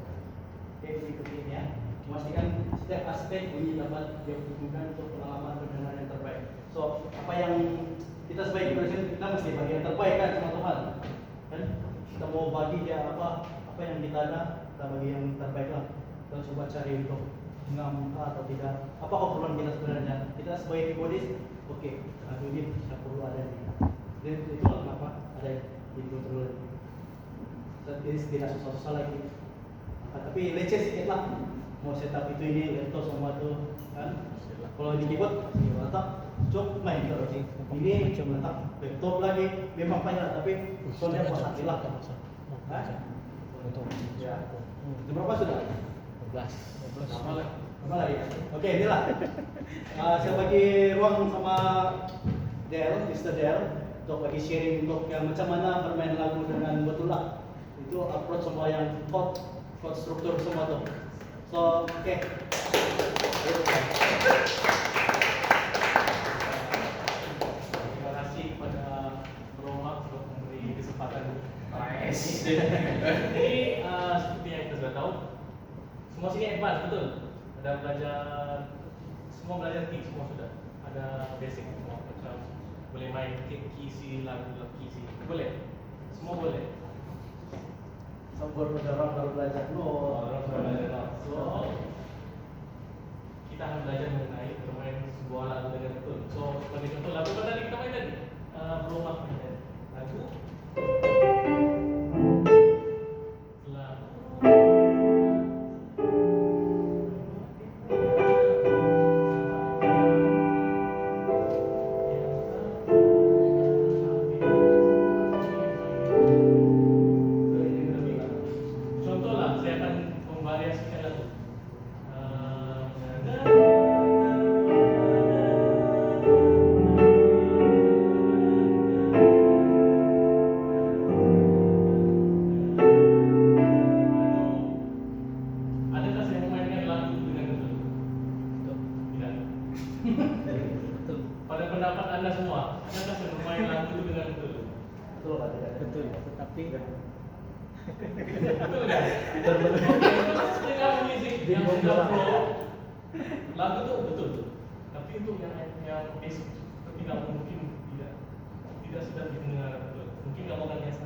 Oke, ikuti ini ya. memastikan setiap aspek ini dapat dioptimalkan untuk pengalaman pendengar yang terbaik. So, apa yang kita sebagai presiden kita mesti bagi yang terbaik kan sama Tuhan, kan? Kita mau bagi dia apa yang kita ada, kita bagi yang terbaik lah. Kita coba cari untuk mengambil atau tidak. Apa keperluan kita sebenarnya? Kita sebagai kibodis, oke, ini tidak perlu ada ini. Dan itu kenapa ada di kontrol. Jadi tidak susah-susah lagi. Tapi leceh sedikit lah. Mau setup itu ini, laptop semua tuh kan. Kalau di keyboard, mantap, cuk main terus. Ini mantap, laptop lagi, memang payah tapi soalnya buat hati lah. Hah? Ya. Berapa sudah? 12. Apa lagi? Oke, inilah. Saya bagi ruang sama Del, Mr. Del, untuk bagi sharing untuk yang macam mana bermain lagu dengan betul lah. Itu approach semua yang chord struktur semua tuh. So, oke. Terima kasih kepada Roma untuk memberi kesempatan Nice. Jadi seperti yang kita sudah tahu, semua sini advance betul. Ada belajar, semua belajar kick semua sudah. Ada basic semua macam boleh main kick kisi lagu kisi boleh, semua boleh. Orang baru belajar Orang sudah belajar lah. So kita akan belajar mengenai bermain sebuah lagu dengan betul. So sebagai contoh lagu apa tadi kita main tadi? Belum main lagu. Contoh lah, saya akan memvariasikan lagu. Adakah saya memainkan lagu dengan betul? Tidak. Pada pendapat Anda semua, adakah saya memainkan lagu itu dengan betul? Betul Pak, tidak. Betul, tetapi Betul kan? Dengan musik yang sudah flow, lagu itu betul. Tapi untuk yang basic seperti kamu mungkin tidak sudah didengar betul. Mungkin kamu akan biasa.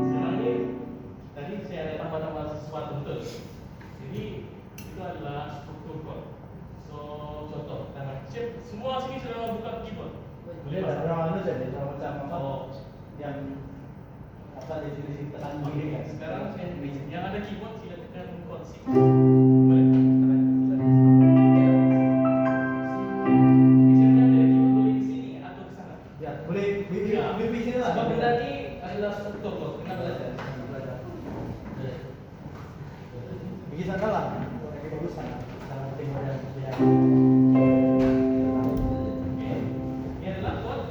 Sekarang ini tadi saya ada tambah-tambah sesuatu betul. Jadi itu adalah struktur chord. So contoh, tangan cip, semua sini sudah buka keyboard. Boleh lah, orang jadi macam apa? Oh, Yang apa definisi tekan begini kan? sekarang saya yang ada keyboard tidak tekan chord C. Boleh. Misalnya ada keyboard boleh di sini atau di sana. Ya, boleh Ya. di sini lah. Sebab tadi adalah struktur chord. Kita belajar. Bagi sana lah. Kayak bagus sana. Sana tengok dan dia. Oke. Ini adalah chord.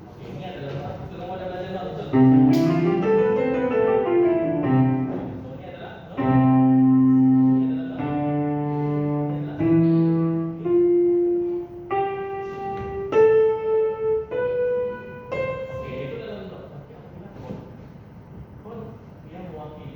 Oke, ini adalah not. Betul, kamu ada belajar not, betul? So, ini adalah not. Ini adalah not. Ini adalah Oke, itu adalah not. Tapi apabila chord yang mewakili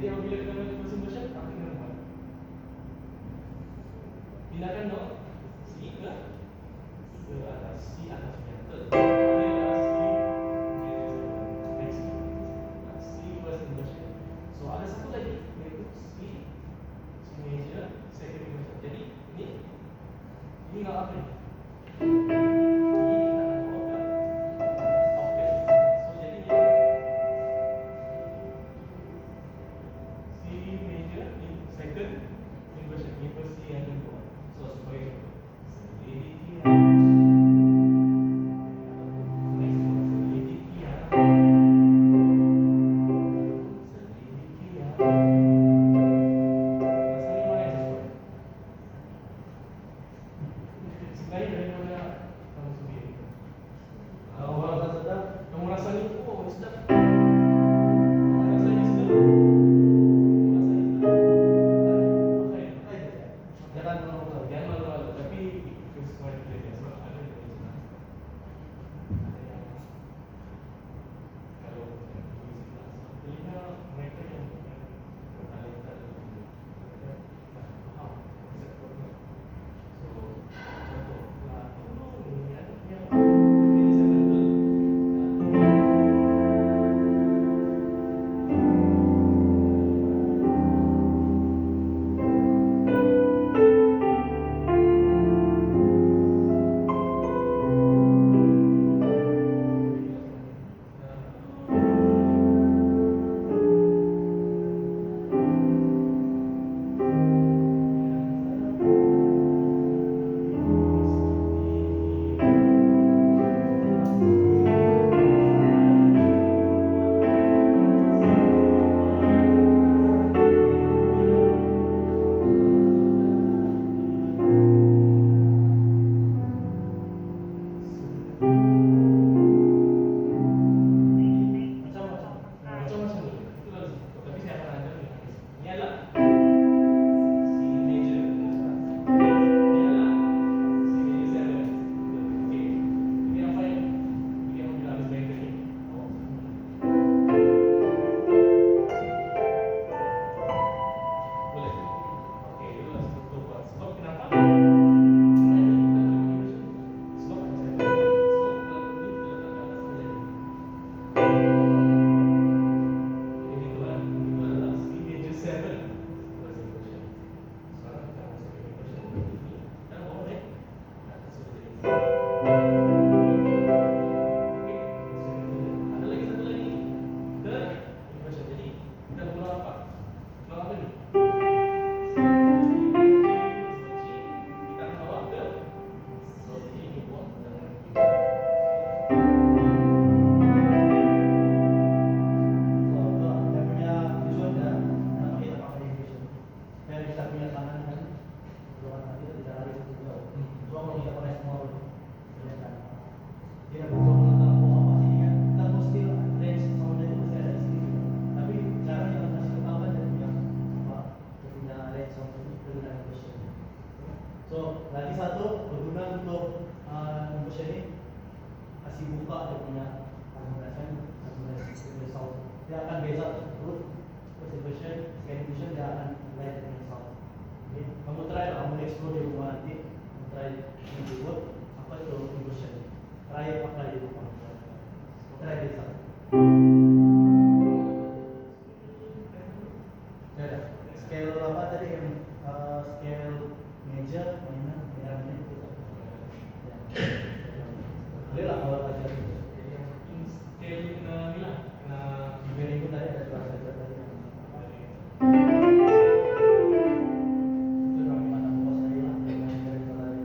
Jadi apabila kita melakukan crossing motion, apa yang kita buat? Pindahkan dong si ke atas, si atasnya. Betul. Ini adalah si crossing motion. So ada satu lagi yaitu si major second motion. Jadi ini nggak apa ini? Ini kita akan bawa ke octave. So jadinya si major in second inversion, inversi yang kedua. So supaya sedikit kamu rasa ni, oh sedap. Kamu rasa ni sedap. Kamu rasa ni sedap. Okay. Jangan malu-malu. Jangan malu-malu, tapi itu semua dipilih sebab ada yang lebih senang. Ada yang kalau telinga mereka yang bertalenta mereka faham konsep program. So contohlah ini ada yang ini saya betul. Macam-macam dulu. Itu harus betul. Tapi saya akan ajar ni. Ini adalah si major. Ini adalah si major seven. Okey. Ini apa yang kita harus belajar ni? Boleh. Okey, itu harus betul buat. Sebab kenapa? Sebab apa saya buat? Sebab kalau ini kita letak ke atas saja. Jadi itu adalah si major seven crossing motion. Sekarang kita masuk ke motion ini. Kita bawa ni atas sudah jadi. Okey, ada lagi satu lagi. Third inversion. Jadi kita pulang apa? Pulang apa ni? Kita akan bawa ke so ini buat dengan So, itu dia punya tujuan dan nama kita pakai infusion. Dan kita punya tangan kan, doa nanti kita tidak lari begitu jauh. So, kalau kita pakai semua dulu, kelihatan. Tidak butuh menentukan apa sih dia. Kita mesti range sama dia itu mesti ada di sini. Tapi cara kita kasih ketahuan dia punya apa, dia punya range sama dia punya infusion. So, lagi satu berguna untuk infusion ini kasih buka dia punya argumentasi sound. Dia akan beza root first inversion, second inversion dia akan mulai dari sound. Okay. Kamu try lah, kamu explore di rumah nanti, kamu try membuat apa itu inversion. Try pakai di rumah. Try beza. Ya dah. Scale apa tadi yang scale major, minor, minor itu. Boleh lah kalau belajar itu. scale kena ni lah, kena Dibanding itu tadi ada kelas belajar tadi. Itu kami pada bos tadi lah. Dari tadi.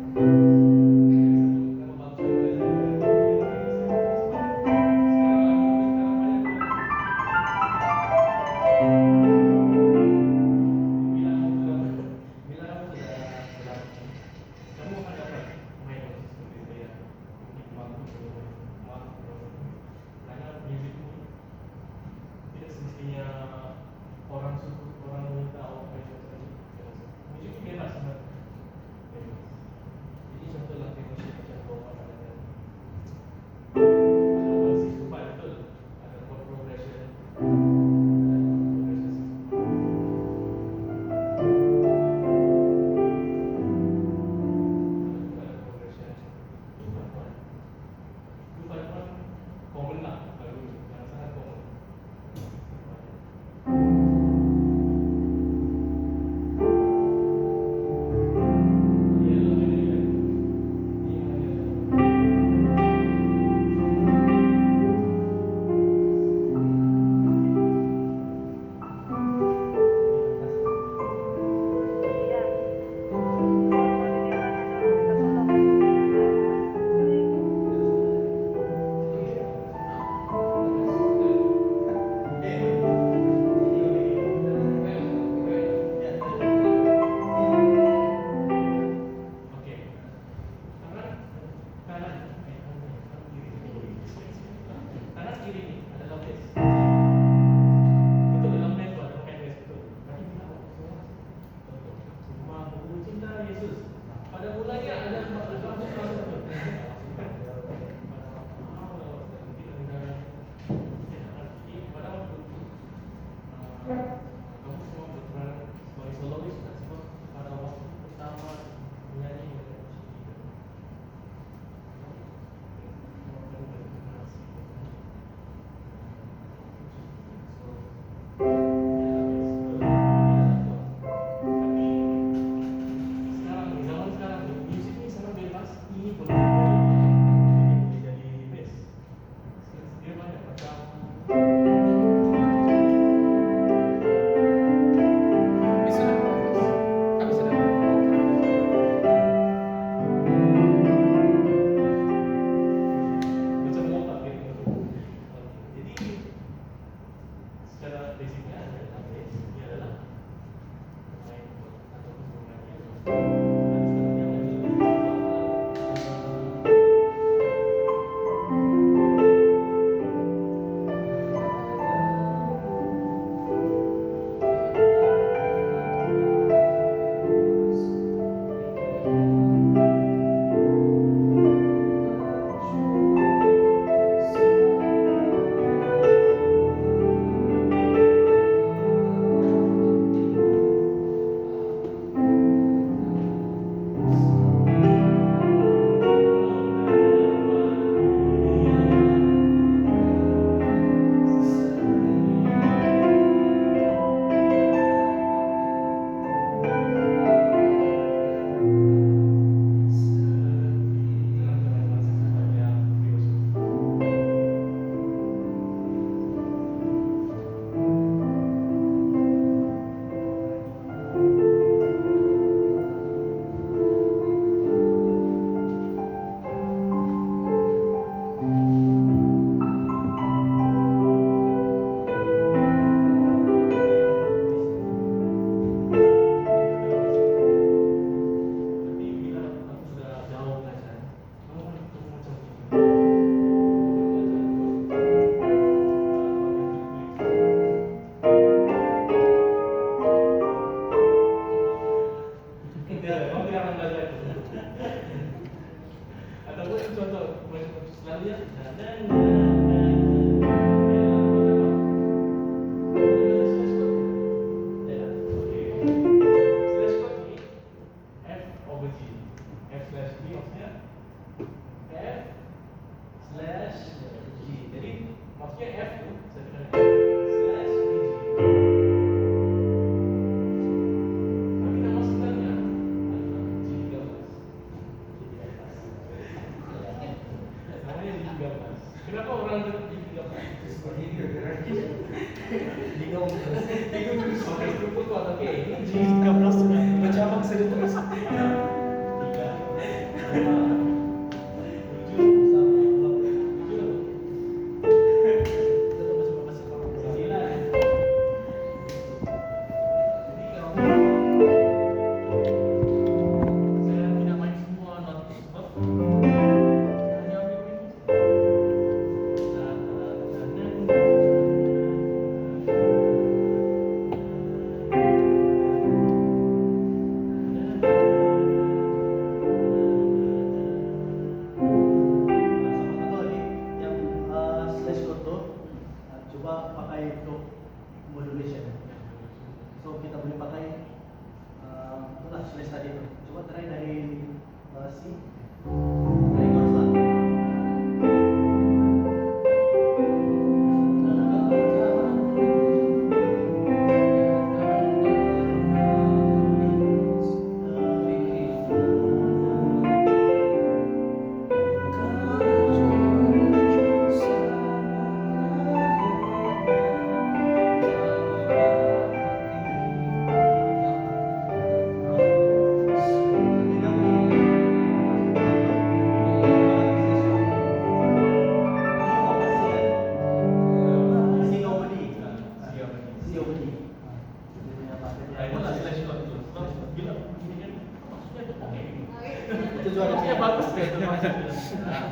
ada maksudnya bagus kan itu maksudnya.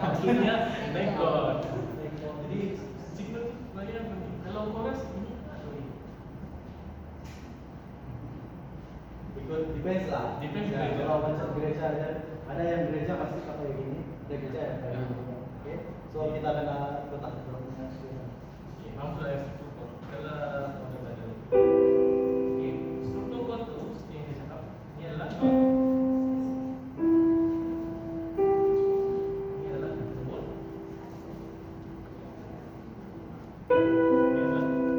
Maksudnya nekot. Jadi siklus bagian penting. Kalau chorus ini atau ini? Ikut depends lah. Depends Ya, gereja. kalau macam gereja ada yang gereja masih pakai gini, ada gereja yang kayak gini. Oke. So kita kena letak dalam Oke, mampu lah ya struktur. Kalau ada belajar. Oke, struktur chord tu seperti yang saya cakap. Ini adalah not. Ini adalah chord. Ini adalah tujuh.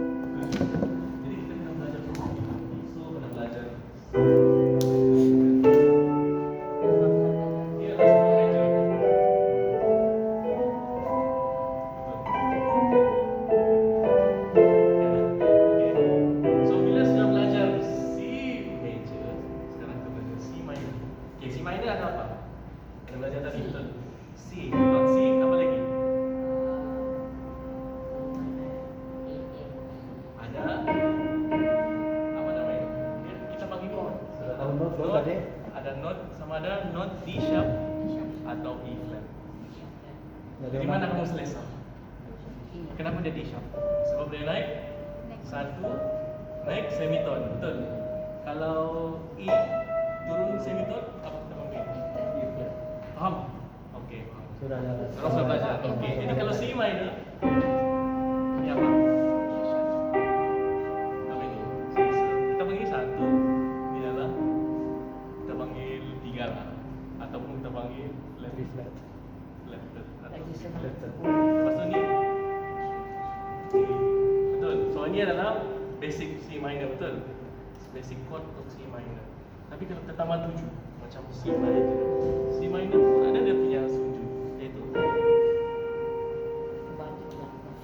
Jadi kita kena belajar seperti ini. So kena belajar. Ini adalah struktur major. So bila sudah belajar C major, sekarang kita belajar C minor. Okay, C minor ada apa? Kita belajar tadi betul. C, not C, apa lagi? Ada apa namanya? Okay, kita bagi chord. Sudah tahu note lo Note, tadi? ada note sama ada note D sharp atau E flat. Di mana kamu selesa? Kenapa dia D sharp? Sebab dia naik satu, naik semiton, betul. Kalau E turun semiton, apa kita panggil? E flat. Paham? Okey, paham. Sudah ada. Sekarang sudah belajar. Okey, jadi kalau C minor, ini apa? Apa ini? Kita panggil satu, ini adalah kita panggil tiga lah, ataupun kita panggil flat. Flat. Flat, atau Lagi flat. senang. Lepas tu ni betul. So ini adalah basic C minor, betul. Basic chord untuk C minor. Tapi kalau kita tambah 7 macam C minor. C minor pun ada dia punya sunjuk, iaitu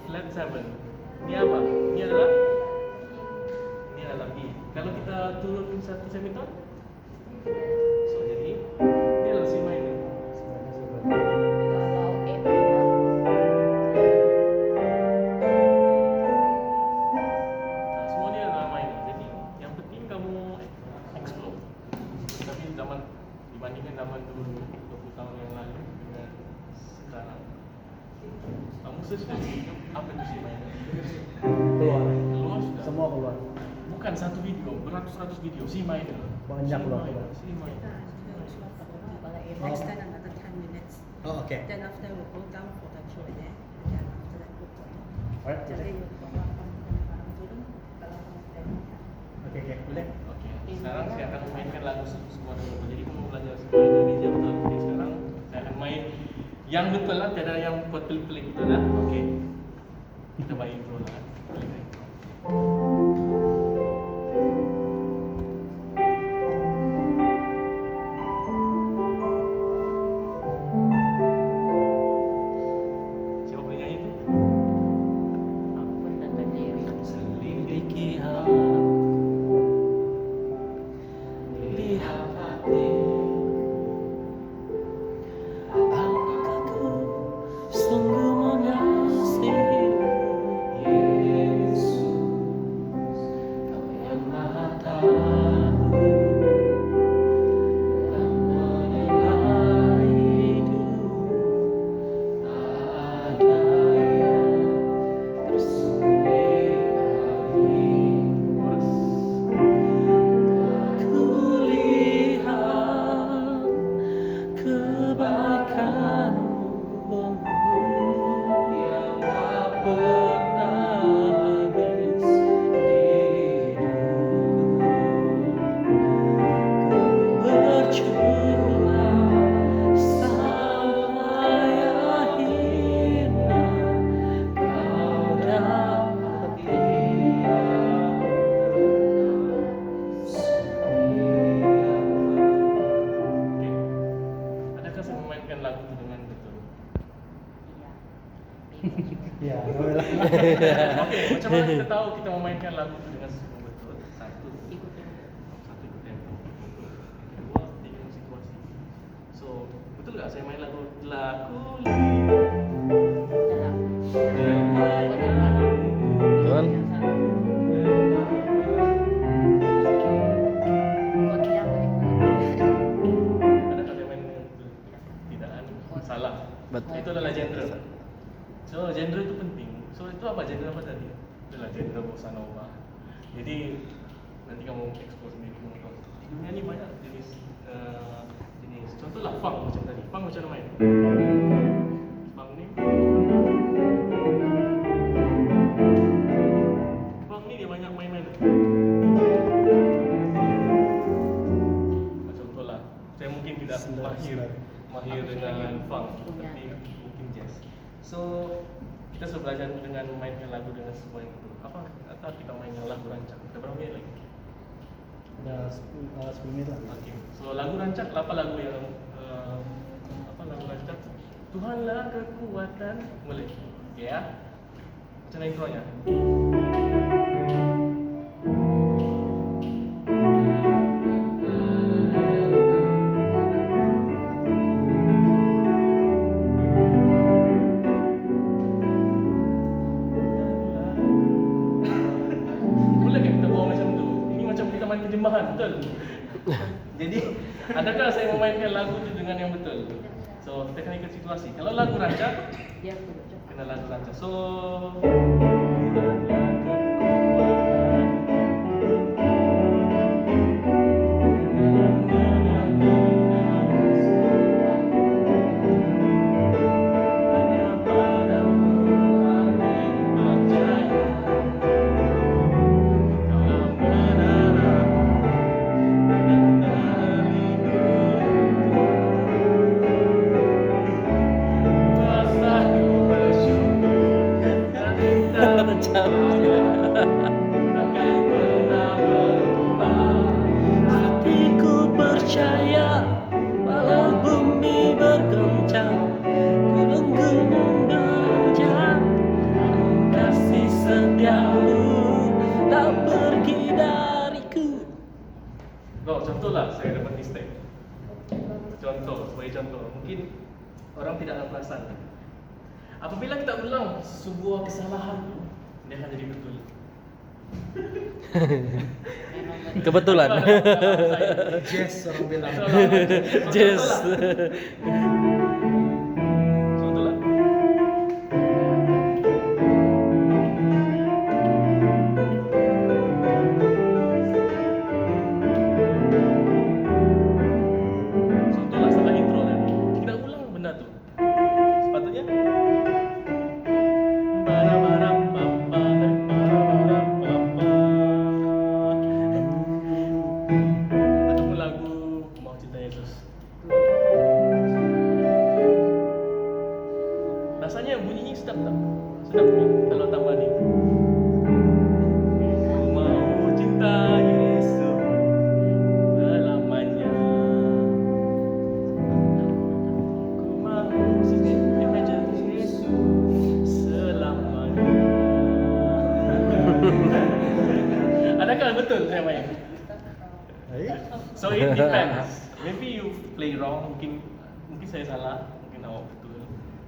flat 7. Ini apa? Ini adalah E. Kalau kita turun satu semiton, so jadi ini adalah C minor. Semua ni adalah minor. Jadi yang penting kamu explore. Tapi zaman dibandingkan zaman dulu 20 tahun yang lalu dengan sekarang, kamu search di YouTube apa itu C minor. Keluar. Keluar sudah. Semua keluar. Bukan satu video, beratus-ratus video C minor. Banyak C keluar. minor, C minor. Next time another 10 minutes. Oh, okay. Then after we go down for the Q&A. Then after that group photo. Alright. Jadi you barang turun kalau kamu Oke, oke. Boleh? Oke, sekarang saya akan memainkan lagu semua dulu. Jadi kamu belajar semua Indonesia betul. Jadi sekarang saya akan main yang betul lah, tiada yang buat pelik-pelik betul lah. Oke. Kita main intro lah. Klik intro. Siapa boleh nyanyi tu? Selidiki lihat hati, aku sungguh mengasihi Yesus, Kau yang Maha Tahu dan menilai hidup. Tak ada yang tersembunyi. Aku lihat kebaikan-Mu yang tak pernah habis di hidupku. Berjuang sampai akhirnya Kau dapati Oke. Adakah saya memainkan lagu itu dengan betul? Ya, boleh lah. Oke, macam mana kita tahu kita memainkan lagu itu dengan sungguh betul? Satu, ikut tempo. Yang kedua, tengok situasi. So, betul tak saya main lagu Adakah saya main dengan betul? apa? Genre apa tadi? Itulah genre bossa nova. Jadi nanti kamu explore sendiri kamu tahu. Di dunia ni banyak jenis jenis. Contohlah funk macam tadi. Funk macam mana main? Funk ni. Funk ni dia banyak main-main. Contohlah, saya mungkin tidak mahir dengan funk, tapi mungkin jazz. So kita sudah belajar dengan mainkan lagu dengan sebuah yang betul. Apa? Atau kita mainkan lagu rancak. Kita berapa minit lagi? Dah 10 minit lah. Okay. So lagu rancak, apa lagu yang apa lagu rancak? Tuhanlah kekuatan, boleh? Okay ya. Macam mana intronya? Boleh ke kita bawa macam tu? Ini macam kita main terjemahan, betul? Jadi, adakah saya memainkan lagu itu dengan yang betul? So, kita kena ikut situasi. Kalau lagu rancak, Dia perlu cepat. kena lagu rancak. So, Hatiku percaya walau bumi bergoncang, gunung-gunung berjam, kasih setiamu tak pergi dariku. oh, contohlah saya dapat mistake. Contoh, sebagai contoh, mungkin orang tidak akan perasan. Apabila kita ulang sebuah kesalahan, dia akan jadi betul. Kebetulan. Jazz orang bilang. Jazz. Contohlah. Contohlah salah intro kan. Kita ulang benda tu. Sepatutnya ataupun lagu Mau Cinta Yesus. Rasanya bunyinya sedap tak? Sedap tak? Kalau tambah ni. Ku mau cinta Yesus selamanya. Ku mau cinta Yesus selamanya. Adakah betul saya main? So it depends. Maybe you play wrong, mungkin saya salah, mungkin awak betul.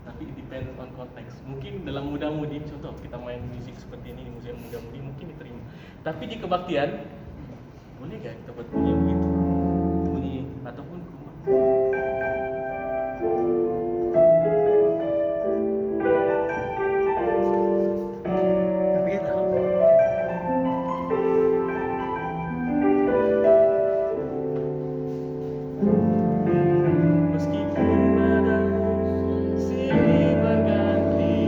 Tapi it depends on context. Mungkin dalam muda-mudi, contoh kita main musik seperti ini di museum muda-mudi mungkin diterima. Tapi di kebaktian, boleh gak kita buat bunyi begitu? Bunyi ataupun Tapi kita meskipun badai silih berganti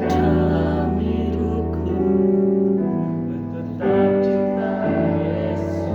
Dalam hidupku tetap cinta Yesus.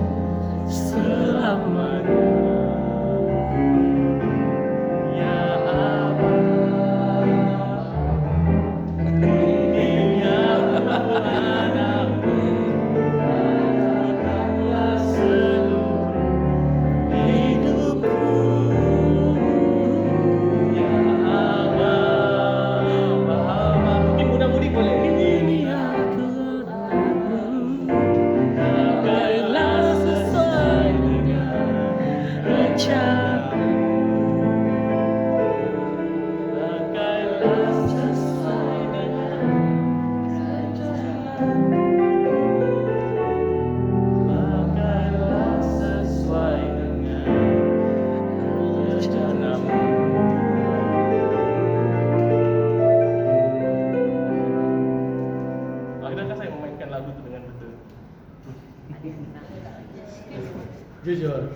Jujur.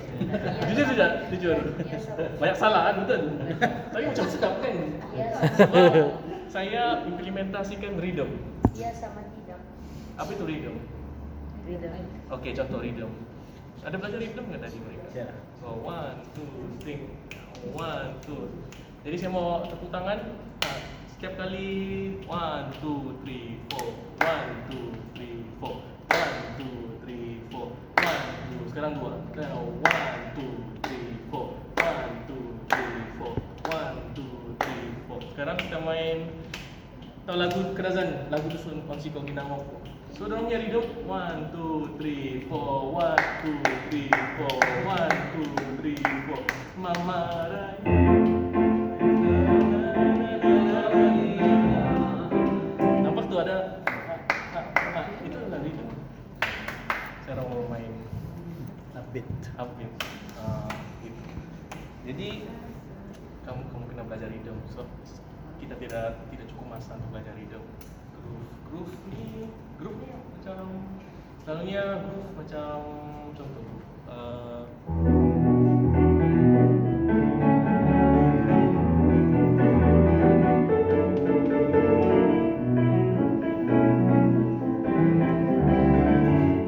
Jujur sudah, jujur. Banyak salah kan, betul. Tapi macam sedap kan. Sebab saya implementasikan rhythm. Iya sama tidak. Apa itu rhythm? Rhythm. Oke, contoh rhythm. Ada belajar rhythm nggak tadi mereka? Ya. So 1, 2, 3, 1, 2. Jadi saya mau tepuk tangan. Setiap kali 1, 2, 3, 4. 1, 2, 3, 4. 1, 2, 3, 4. 1, 2. Sekarang 2. 1, 2, 3, 4. 1, 2, 3, 4. 1, 2, 3, 4. Sekarang kita main tahu lagu Kerazan, lagu Dusun Kongsi Kau Ginang Mampu. So dorang punya rhythm 1, 2, 3, 4. 1, 2, 3, 4. 1, 2, 3, 4. Mama Raya. Nampak tuh ada itu adalah rhythm. Cara mau main Upbeat. upbeat. Gitu. Jadi kamu kena belajar rhythm. So kita tidak cukup masa untuk belajar rhythm. Groove ni macam selalunya groove macam contoh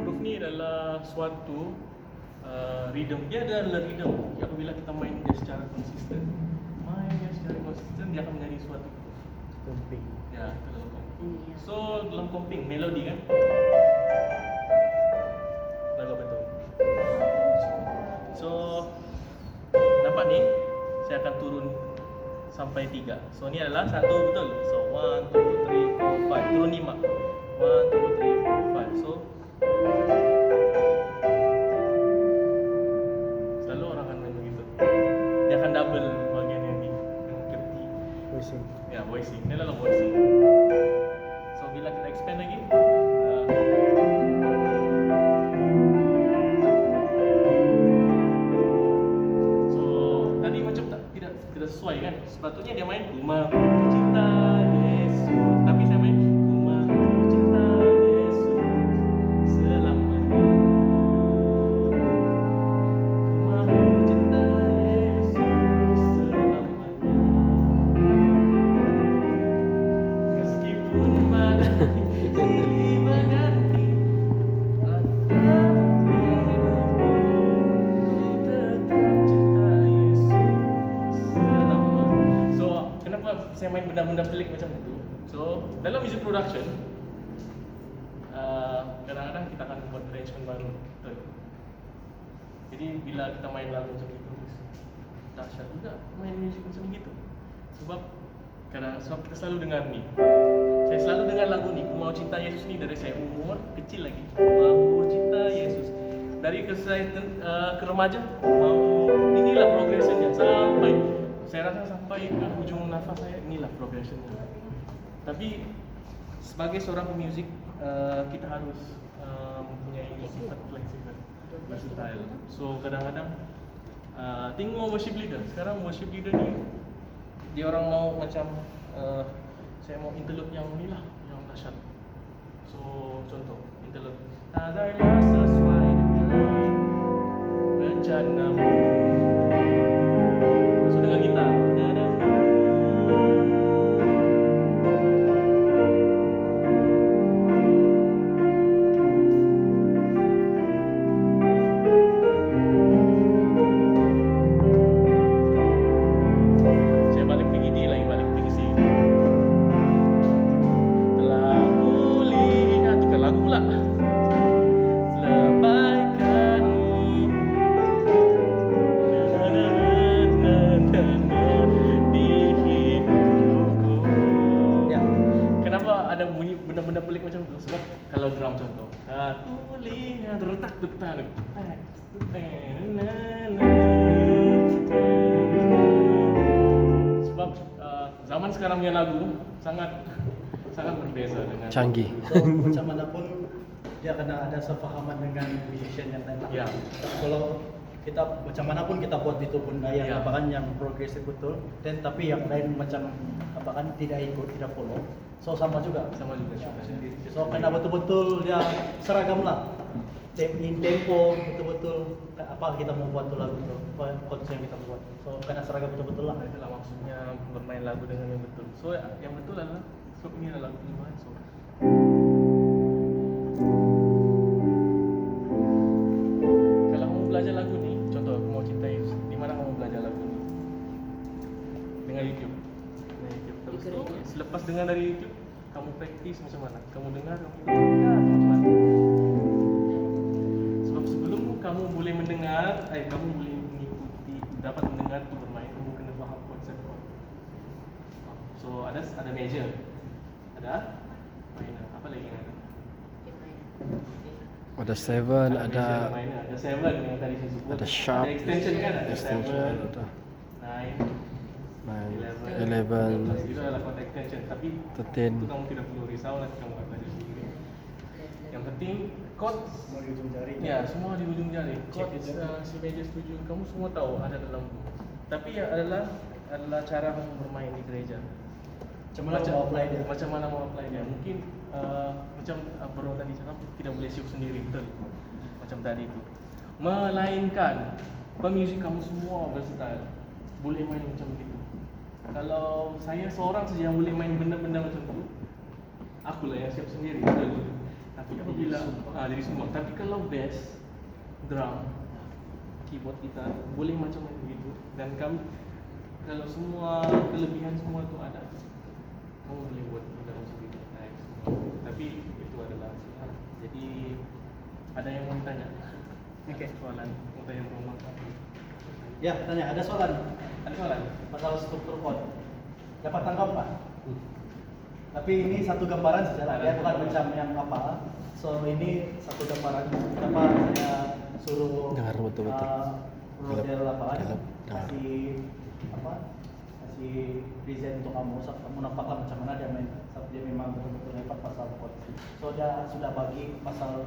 groove ni adalah suatu rhythm. Dia adalah rhythm yang apabila kita main dia secara konsisten, dia akan menjadi suatu groove. Pumping. Ya, dalam komping. So dalam komping melodi kan? Lagu apa tu? So nampak ni, saya akan turun sampai 3. So ni adalah 1 betul. So 1, 2, 3, 4, 5. Turun 5. 1, 2, 3, 4, 5. So selalu orang akan main begitu. Dia akan double bahagian yang ni. Voicing. Ya, voicing. Ini adalah voicing. So bila kita expand lagi, so tadi macam tidak sesuai kan? Sepatutnya dia main Kuma Cinta Yesus, tapi saya main Kuma Cinta Yesus selamanya. Kuma Cinta Yesus selamanya. Meskipun badai silih berganti, tetap cinta Yesus selamanya. So, kenapa saya main benda-benda pelik macam itu? So, dalam music production, kadang-kadang kita akan buat arrangement baru. Betul. Jadi bila kita main lagu macam itu, dahsyat juga main musik macam gitu. Sebab kita selalu dengar ni. Saya selalu dengar lagu ni, Ku Mau Cinta Yesus ni dari saya umur kecil lagi. Mau cinta Yesus. Dari saya ke remaja, mau inilah progressionnya sampai saya rasa sampai ke ujung nafas saya, inilah progressionnya. Tapi sebagai seorang pemuzik, kita harus mempunyai sifat fleksibel, versatile. So kadang-kadang tengok worship leader. Sekarang worship leader ni dia orang mau macam saya mau interlude yang ni lah, yang dahsyat. So contoh interlude. Tadailah sesuai dengan rencanamu. So dengan gitar. Saya balik pergi D lagi, balik pergi C. Telah kulihat, tukar lagu pula. Lebaikanmu di hidupku. Ya. Kenapa ada bunyi benda-benda pelik macam tu? Sebab kalau drum contoh, kulihat retak detak. Sebab zaman sekarang punya lagu sangat berbeza dengan Canggih. So macam mana pun dia kena ada sefahaman dengan musician yang lain. Ya. Kalau kita macam mana pun kita buat itu benda yang Ya. apa kan yang progresif betul, dan tapi yang lain macam apa kan tidak ikut, tidak follow. So sama juga. sama juga. So kena betul-betul dia seragam lah. In tempo betul-betul betul-betul apa kita mau buat tuh lagu tuh, apa konsep yang kita buat. So kena seragam betul-betul lah. Nah, itulah maksudnya bermain lagu dengan yang betul. So yang betul adalah ini adalah lagu perlombaan. So kalau kamu belajar lagu nih, contoh aku mau ceritain di mana kamu belajar lagu nih? Dengan YouTube. Dengan YouTube. Terus Di gereja. selepas dengar dari YouTube, kamu praktis macam mana? Kamu dengar, macam mana? Sebab sebelum kamu boleh mendengar, kamu boleh mengikuti, dapat mendengar itu bermain, kamu kena faham konsep chord. So ada measure, ada minor, apa lagi yang ada? Ada 7, ada major, minor, ada 7 yang tadi saya sebut. ada sharp, ada extension kan, ada extension, 7, ada 9, 11, itu adalah chord extension. Tapi 13. itu kamu tidak perlu risau, nanti kamu akan belajar sendiri. Yang penting chord, Semua di ujung jari. ya semua di ujung jari. Chord si major 7 kamu semua tahu ada dalam buku. Tapi ya adalah cara kamu bermain di gereja. Macam mana mau apply dia? Macam mana mau apply dia? Mungkin macam Bro tadi cakap tidak boleh siup sendiri, betul. Macam tadi itu. Melainkan pemuzik kamu semua versatile. Boleh main macam begitu. Kalau saya seorang saja yang boleh main benda-benda macam itu, akulah yang siap sendiri, betul. Tapi apabila jadi semua. Tapi kalau bass, drum, keyboard kita boleh macam begitu. Dan kami kalau semua kelebihan semua itu ada, kamu boleh buat benda macam itu. Tapi itu adalah sejarah. Jadi ada yang mau ditanya? Oke. Soalan mau tanya rumah. Ya, tanya, ada soalan Ada soalan? masalah struktur chord. Dapat tangkap Pak? Tapi ini satu gambaran saja lah, dia bukan macam yang apa. So ini satu gambaran. Kenapa saya suruh Dengar betul-betul. Roger lapangan Dengar. kasih apa? Kasih present untuk kamu. So, kamu nampaklah macam mana dia main. So, dia memang betul-betul hebat pasal chord. So dia sudah bagi pasal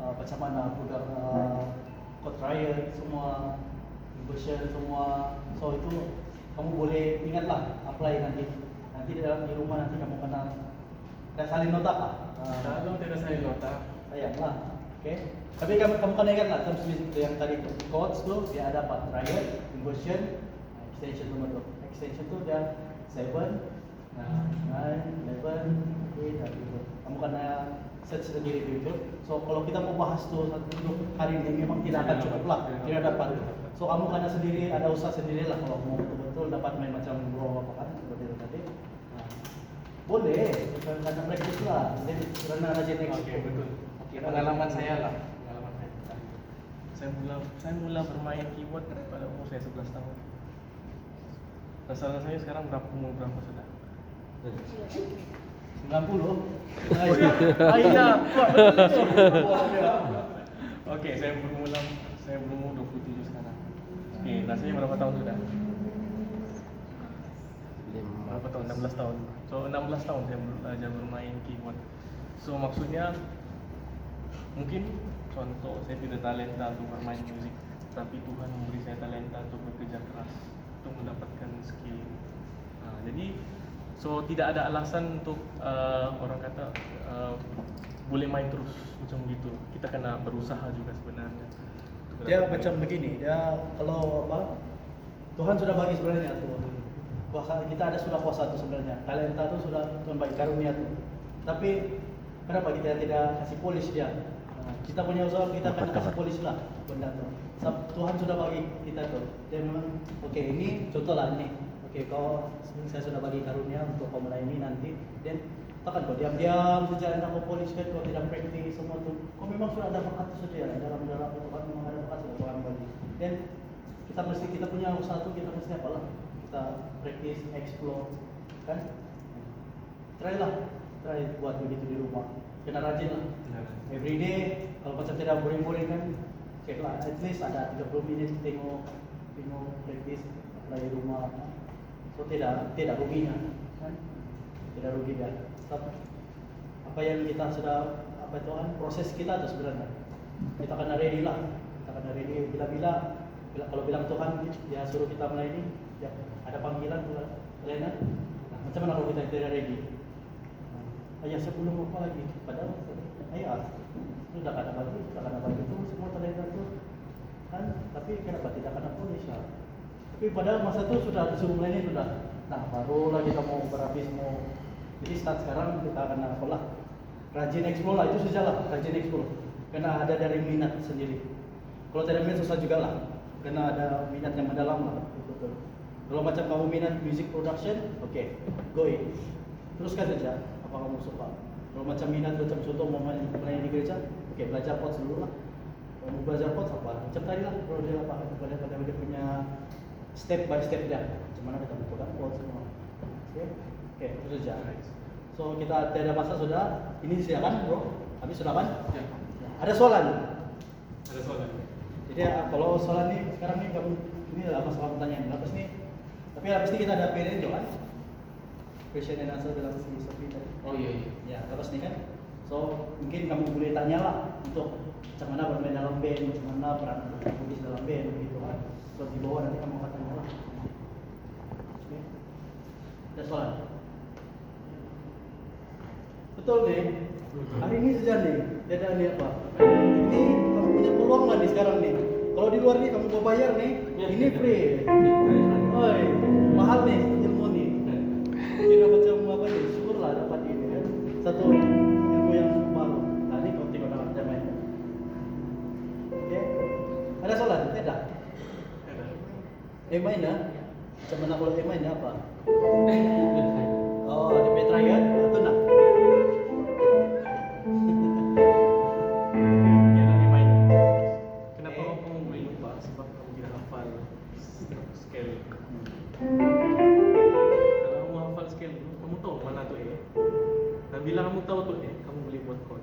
macam mana program chord riot semua, inversion semua. So itu kamu boleh ingatlah apply nanti di dalam di rumah nanti kamu kena dan salin nota Pak. Kalau tidak saya nota, Sayanglah, oke. Tapi kamu kena ingatlah terms music itu yang tadi itu chords tuh dia ada apa? Riot, inversion, extension semua tuh. Extension tuh dia 7, 9, 11, 8 dan gitu. Kamu kena search sendiri di YouTube. So kalau kita mau bahas tuh untuk hari ini memang tidak akan cukup lah, tidak dapat. So kamu kena sendiri, ada usaha sendiri lah kalau mau betul-betul dapat main macam bro apa kan seperti itu tadi. Nah, boleh, kadang practice lah. Then karena rajin oke explore. betul. Oke, pengalaman saya lah. Pengalaman saya. Saya mula bermain keyboard pada umur saya 11 tahun. Rasa saya sekarang umur berapa sudah? 90. Aida, oke, saya berumur 27 sekarang. Oke, rasanya berapa tahun sudah? Berapa tahun? 16 tahun. So 16 tahun saya belajar bermain keyboard. So maksudnya mungkin contoh saya tidak talenta untuk bermain musik, tapi Tuhan memberi saya talenta untuk bekerja keras untuk mendapatkan skill. Jadi so tidak ada alasan untuk orang kata boleh main terus macam begitu. Kita kena berusaha juga sebenarnya. Dia macam begini, dia kalau apa Tuhan sudah bagi sebenarnya tuh kuasa, kita ada sudah kuasa tuh sebenarnya, talenta tuh sudah Tuhan bagi karunia tuh. Tapi kenapa kita tidak kasih polish dia? Nah, kita punya usaha, kita akan kasih polish lah benda tuh. Tuhan sudah bagi kita tuh. Dia memang oke, ini contoh lah ini. Oke, kau saya sudah bagi karunia untuk kau mulai ini nanti. Dan takkan kau diam-diam saja hendak kau polish kan, kau tidak praktis semua tuh. Kau memang sudah ada bakat tuh saja dalam Tuhan memang ada bakat sudah Tuhan bagi. Dan kita punya usaha tuh kita mesti apalah, kita praktis, explore kan. Try buat begitu di rumah. Kena rajin lah. Every day kalau macam tidak boring-boring kan, cek lah at least ada 30 minit tengok praktis apply di rumah. So tidak ruginya kan. Tidak rugi dia. Sebab apa yang kita sudah apa itu kan proses kita tuh sebenarnya. Kita kena ready lah. Kita kena ready bila kalau bilang Tuhan dia suruh kita mulai ini, ya ada panggilan Tuhan. Nah, macam mana kalau kita tidak ready? Ayah sebelum apa lagi? Padahal ayah sudah kena bagi itu semua Nah, tapi pada masa itu sudah disuruh ini sudah. Nah, barulah kita mau berhabis mau. Jadi start sekarang kita akan apalah rajin explore lah, itu saja lah, rajin explore. Karena ada dari minat sendiri. Kalau tidak minat susah juga lah, karena ada minat yang mendalam lah. Betul. Kalau macam kamu minat music production, oke, go in. Teruskan saja apa kamu suka. Kalau macam minat macam contoh mau main di gereja, oke, belajar chords dulu lah. Kalau mau belajar chords apa? Macam tadi lah, kalau dia apa? Pada dia punya step by step dia. Macam mana kita butuhkan chords semua. Oke, itu saja. So kita tidak masa sudah. Ini silakan bro. Habis sudah kan? Ya. Ada soalan? Ada soalan. Jadi kalau soalan nih sekarang nih kamu ini adalah masalah pertanyaan. Lepas nih, tapi habis ini kita ada PNN kan? Question and answer dalam si Sophie tadi. Oh iya. Ya, lepas nih kan. So mungkin kamu boleh tanya lah untuk macam mana bermain dalam band, macam mana peran vokalis dalam band gitu kan. So di bawah nanti kamu akan tanya lah. Oke. Ada soalan? Betul nih. Hari ini saja nih, tidak ada nih apa. Ini kamu punya peluang lah nih sekarang nih. Kalau di luar nih kamu mau bayar nih, ini free. Oi, mahal nih ilmu nih. Kira macam apa nih? Syukurlah dapat ini kan. Satu ilmu yang baru. Nah ini kau tengok dalam jam main. Oke. Ada soalan? Tidak. Main ya? Macam mana kalau main apa? Oh, di Petrayan atau nak? Kenapa kamu boleh lupa? Sebab kamu tidak hafal scale. Kalau kamu hafal scale, kamu tahu mana tu A. Dan bila kamu tahu tu A, kamu boleh buat chord.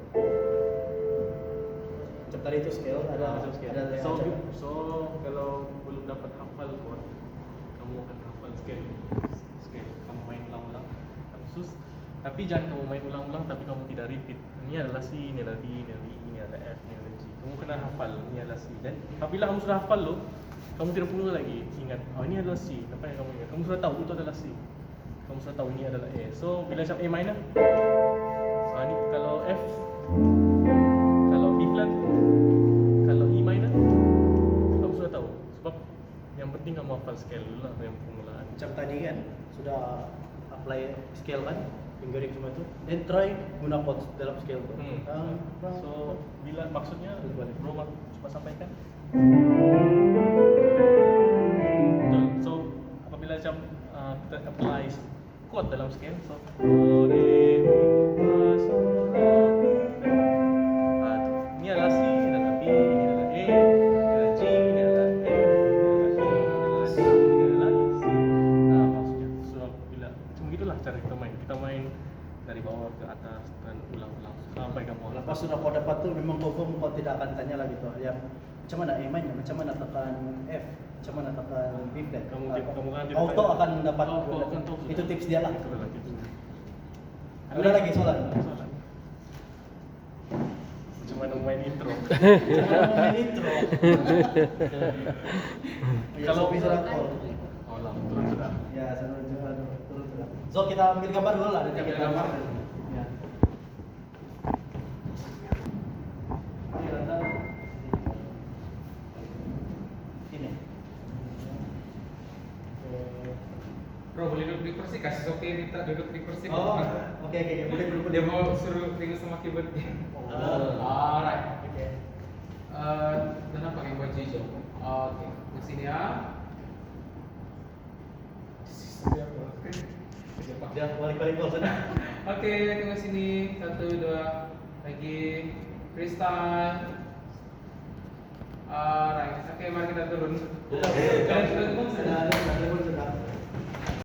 Macam tadi itu scale ada Macam scale. ada yang So, macam so kalau belum dapat hafal chord, kamu akan hafal scale. Scale. Kamu main ulang-ulang. Khusus. Tapi jangan kamu main ulang-ulang tapi kamu tidak repeat. Ini adalah C, ini adalah D, ini adalah E, ini adalah F, ini adalah G. Kamu kena hafal, ini adalah C. Dan apabila kamu sudah hafal lo, kamu tidak perlu lagi ingat, oh ini adalah C. Apa yang kamu ingat? Kamu sudah tahu itu adalah C. Kamu sudah tahu ini adalah A. So bila macam A minor, ini kalau F, kalau B flat, kalau E minor, kamu sudah tahu. Sebab yang penting kamu hafal scale dulu lah yang permulaan. macam tadi kan sudah apply scale kan, fingering semua itu. Then try guna chords dalam scale tu. So bila maksudnya bro coba sampaikan. Betul. So apabila macam kita apply chord dalam scale, so do re mi fa sol la ti do. Ini adalah C, ini adalah B, ini adalah A, ini adalah G, ini adalah F, ini adalah E, ini adalah C, ini adalah C. Maksudnya so bila macam begitulah cara kita main. Kita main dari bawah ke atas dan ulang-ulang sampai kamu Lepas sudah kau dapat tu memang confirm kau tidak akan tanya lagi tu. Ya, macam mana A minor, macam mana tekan F, macam mana tekan B flat. Kamu kan tidak auto tanya. akan dapat. Auto akan tahu sudah. Itu tips dia lah. Itu adalah tips. Ada lagi soalan? Soalan. Macam mana main intro? Macam mana mau main intro? Kalau bisa rakor. Oh lah, turun sudah. Ya, turun sudah. So kita ambil gambar dulu lah, nanti Ambil kita gambar. Ya. Ini rata. Ini. Bro, boleh duduk di kursi? Kasih Sophie minta duduk di kursi. Oh, oke, boleh dulu. Dia mau suruh ringu sama keyboard dia. Alright. Oke. Dan apa yang buat Jijo? Oke, di sini ya. Dia balik-balik gol sana. Oke, tunggu sini. 1, 2, lagi. Freestyle. Alright. Oke, mari kita turun. Sudah, sudah.